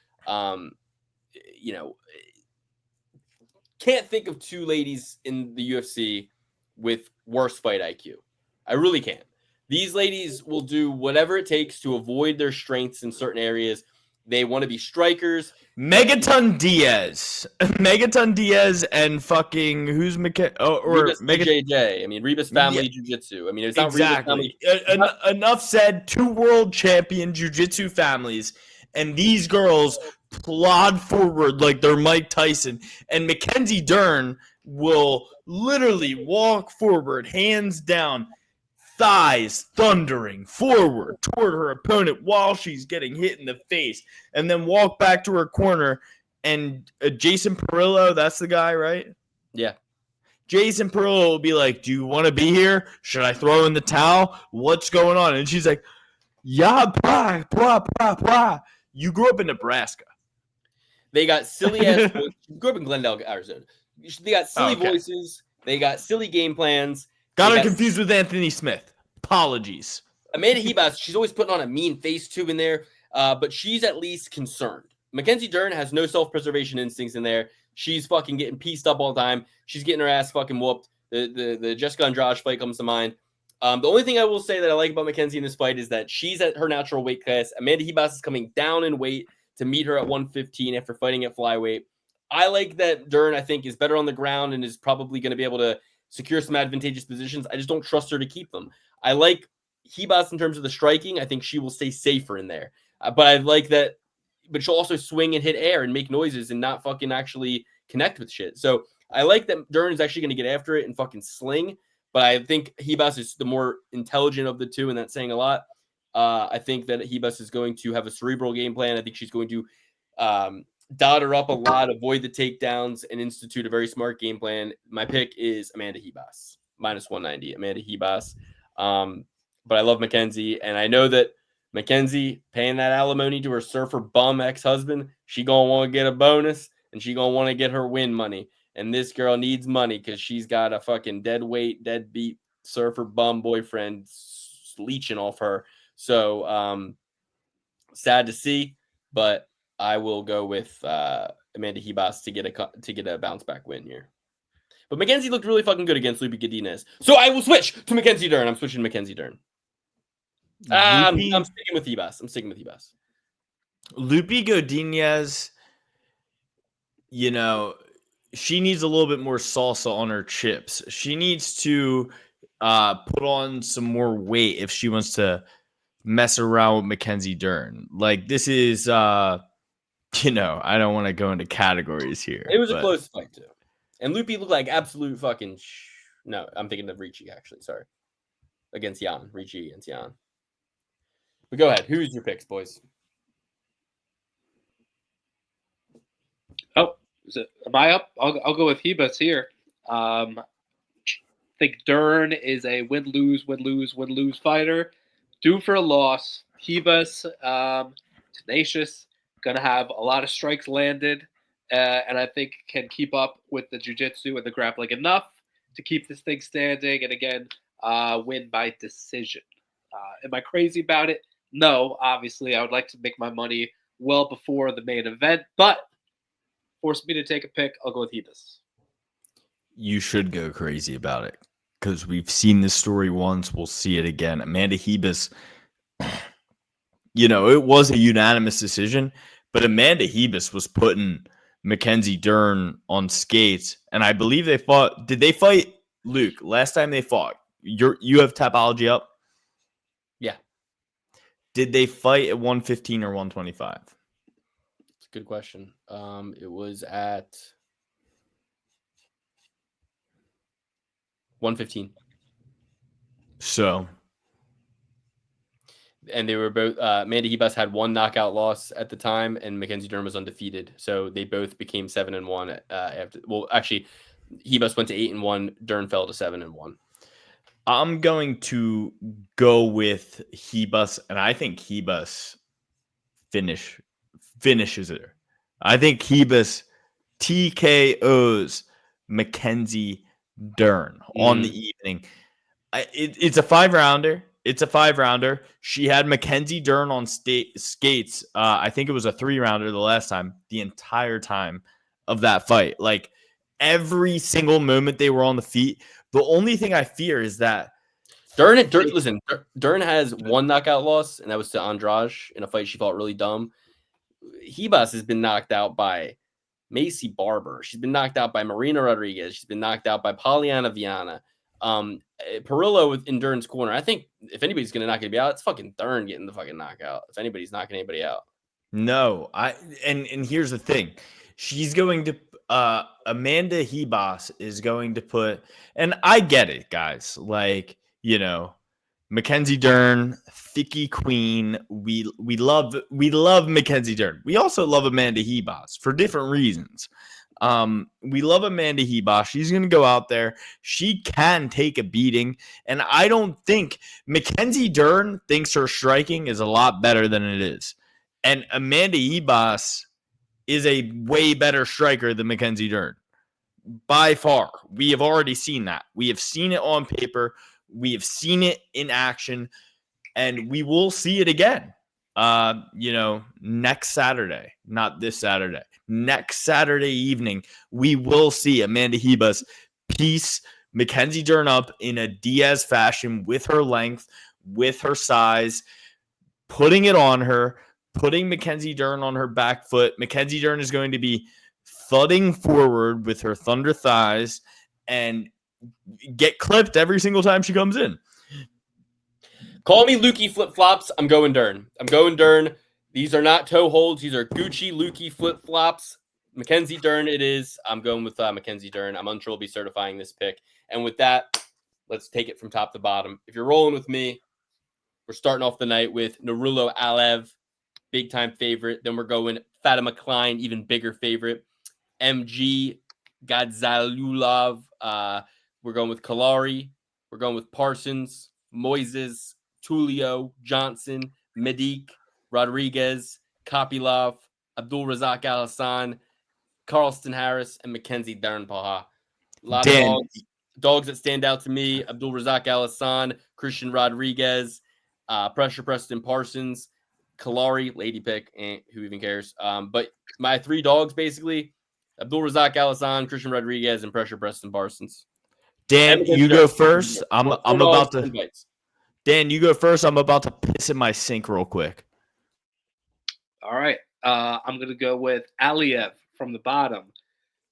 Can't think of two ladies in the UFC with worse fight IQ. I really can't. These ladies will do whatever it takes to avoid their strengths in certain areas. They want to be strikers. Megaton Diaz and fucking who's Ribas JJ. I mean, Ribas family jiu-jitsu. I mean, it's not exactly. Ribas family. Enough said. 2 world champion jiu-jitsu families, and these girls plod forward like they're Mike Tyson. And Mackenzie Dern will literally walk forward, hands down, thighs thundering forward toward her opponent while she's getting hit in the face, and then walk back to her corner. And Jason Perillo, that's the guy, right? Yeah. Jason Perillo will be like, do you want to be here? Should I throw in the towel? What's going on? And she's like, yeah, blah, blah, blah, blah. You grew up in Nebraska. They got silly ass voices. Grew up in Glendale, Arizona. They got silly voices. They got silly game plans. Got her confused with Anthony Smith. Apologies. Amanda Ribas, she's always putting on a mean face too in there, but she's at least concerned. Mackenzie Dern has no self-preservation instincts in there. She's fucking getting pieced up all the time. She's getting her ass fucking whooped. The Jessica Andrade fight comes to mind. The only thing I will say that I like about Mackenzie in this fight is that she's at her natural weight class. Amanda Ribas is coming down in weight to meet her at 115 after fighting at flyweight. I like that Dern, I think, is better on the ground and is probably going to be able to secure some advantageous positions. I just don't trust her to keep them. I like Ribas in terms of the striking. I think she will stay safer in there. But I like that, but she'll also swing and hit air and make noises and not fucking actually connect with shit. So I like that Dern is actually going to get after it and fucking sling. But I think Ribas is the more intelligent of the two, and that's saying a lot. I think that Ribas is going to have a cerebral game plan. I think she's going to dot her up a lot, avoid the takedowns, and institute a very smart game plan. My pick is Amanda Ribas, minus 190. Amanda Ribas. But I love Mackenzie, and I know that Mackenzie paying that alimony to her surfer bum ex-husband, she gonna want to get a bonus, and she gonna want to get her win money. And this girl needs money because she's got a fucking dead weight, deadbeat surfer bum boyfriend leeching off her. So sad to see, but I will go with Amanda Ribas to get a bounce back win here. But Mackenzie looked really fucking good against Lupy Godinez. So I will switch to Mackenzie Dern. I'm switching to Mackenzie Dern. I'm sticking with Ribas. Lupy Godinez, she needs a little bit more salsa on her chips. She needs to put on some more weight if she wants to mess around with Mackenzie Dern. Like, this is, I don't want to go into categories here. It was a close fight, too. And Lupy looked like absolute fucking... No, I'm thinking of Ricci, actually. Sorry. Against Jan. Ricci against Jan. But go ahead. Who's your picks, boys? Oh, am I up? I'll go with Ribas here. I think Dern is a win-lose fighter. Due for a loss. Ribas, tenacious, gonna have a lot of strikes landed, and I think can keep up with the jiu-jitsu and the grappling enough to keep this thing standing, and again, win by decision. Am I crazy about it? No, obviously, I would like to make my money well before the main event, but force me to take a pick, I'll go with Ribas. You should go crazy about it because we've seen this story once. We'll see it again. Amanda Ribas, it was a unanimous decision, but Amanda Ribas was putting Mackenzie Dern on skates, and I believe they fought. Did they fight, Luke? Last time they fought, you have Tapology up? Yeah. Did they fight at 115 or 125? Good question. It was at 115. So And they were both Amanda Ribas had one knockout loss at the time, and Mackenzie Dern was undefeated. So they both became 7-1 after. Well, actually, Ribas went to 8-1. Dern fell to 7-1. I'm going to go with Ribas, and I think Ribas finishes it. I think Ribas TKOs Mackenzie Dern on the evening. It's a 5-rounder. It's a 5-rounder. She had Mackenzie Dern on skates. I think it was a 3-rounder the last time, the entire time of that fight. Like every single moment they were on the feet. The only thing I fear is that Dern has one knockout loss, and that was to Andrade in a fight she fought really dumb. Ribas has been knocked out by Macy Barber. She's been knocked out by Marina Rodriguez. She's been knocked out by Polyana Viana. Perillo in Dern's corner. I think if anybody's going to knock anybody out, it's fucking Dern getting the fucking knockout. If anybody's knocking anybody out. No, and here's the thing. She's going to Amanda Ribas is going to put, and I get it, guys. Like, you know, Mackenzie Dern, Thicky Queen. We love Mackenzie Dern. We also love Amanda Ribas for different reasons. We love Amanda Ribas. She's going to go out there. She can take a beating. And I don't think Mackenzie Dern thinks her striking is a lot better than it is. And Amanda Ribas is a way better striker than Mackenzie Dern. By far. We have already seen that. We have seen it on paper. We have seen it in action. And we will see it again. Next Saturday, not this Saturday. Next Saturday evening, we will see Amanda Ribas piece Mackenzie Dern up in a Diaz fashion with her length, with her size, putting it on her, putting Mackenzie Dern on her back foot. Mackenzie Dern is going to be thudding forward with her thunder thighs and get clipped every single time she comes in. Call me Lukey flip-flops. I'm going Dern. These are not toe holds. These are Gucci Lukey flip-flops. Mackenzie Dern it is. I'm going with Mackenzie Dern. I'm unsure we'll be certifying this pick. And with that, let's take it from top to bottom. If you're rolling with me, we're starting off the night with Nurullo Alev, big-time favorite. Then we're going Fatima Klein, even bigger favorite. MG Gadzalulov. We're going with Kalari. We're going with Parsons, Moises, Tulio, Johnson, Medik, Rodriguez, Kopilov, Abdul Razak Al Hassan, Carlston Harris, and Mackenzie Dern Paha. A lot of dogs that stand out to me: Abdul Razak Al Hassan, Christian Rodriguez, Pressure Preston Parsons, Kalari, lady pick, who even cares? But my 3 dogs basically: Abdul Razak Al Hassan, Christian Rodriguez, and Pressure Preston Parsons. Dan, you go first. I'm about to. Invites. Dan, you go first. I'm about to piss in my sink real quick. All right. I'm going to go with Aliev from the bottom.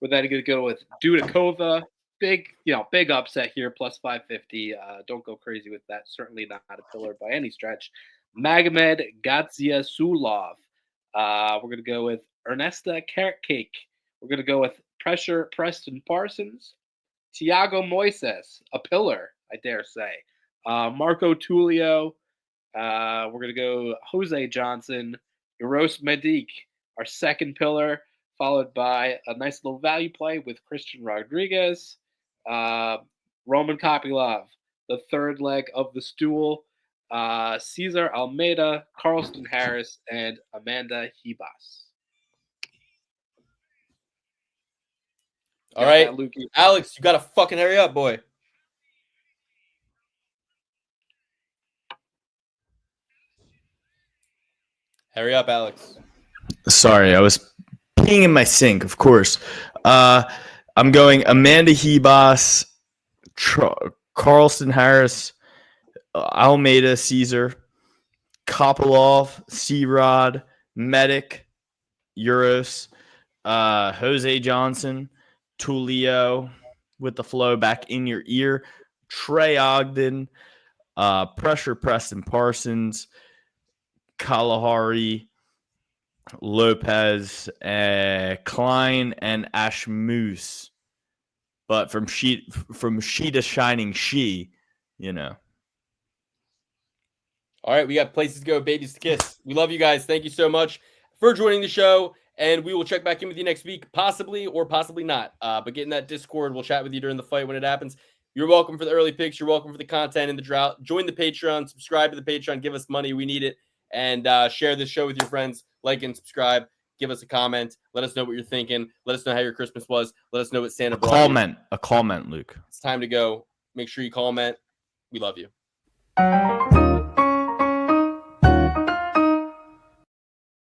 We're then going to go with Dudakova. Big upset here, plus 550. Don't go crazy with that. Certainly not a pillar by any stretch. Magomed Gaziasulov. We're going to go with Ernesta Carrot Cake. We're going to go with Pressure Preston Parsons. Tiago Moises, a pillar, I dare say. Marco Tulio. We're going to go Jose Johnson. Eros Medik, our second pillar, followed by a nice little value play with Christian Rodriguez. Roman Kopilov, the third leg of the stool. Cesar Almeida, Carlston Harris, and Amanda Ribas. All right, Alex, you got to fucking hurry up, boy. Hurry up, Alex. Sorry, I was peeing in my sink, of course. I'm going Amanda Ribas, Carlston Harris, Almeida, Caesar, Kopilov, C-Rod, Medic, Euros, Jose Johnson, Tulio with the flow back in your ear, Trey Ogden, Pressure Preston Parsons, Kalahari, Lopez, Klein, and Ashmoose. But from she to shining she, you know. All right, we got places to go, babies to kiss. We love you guys. Thank you so much for joining the show, and we will check back in with you next week, possibly or possibly not. But get in that Discord. We'll chat with you during the fight when it happens. You're welcome for the early picks. You're welcome for the content in the drought. Join the Patreon. Subscribe to the Patreon. Give us money. We need it. And share this show with your friends. Like and subscribe. Give us a comment. Let us know what you're thinking. Let us know how your Christmas was. Let us know what Santa brought you. A comment, Luke. It's time to go. Make sure you comment. We love you.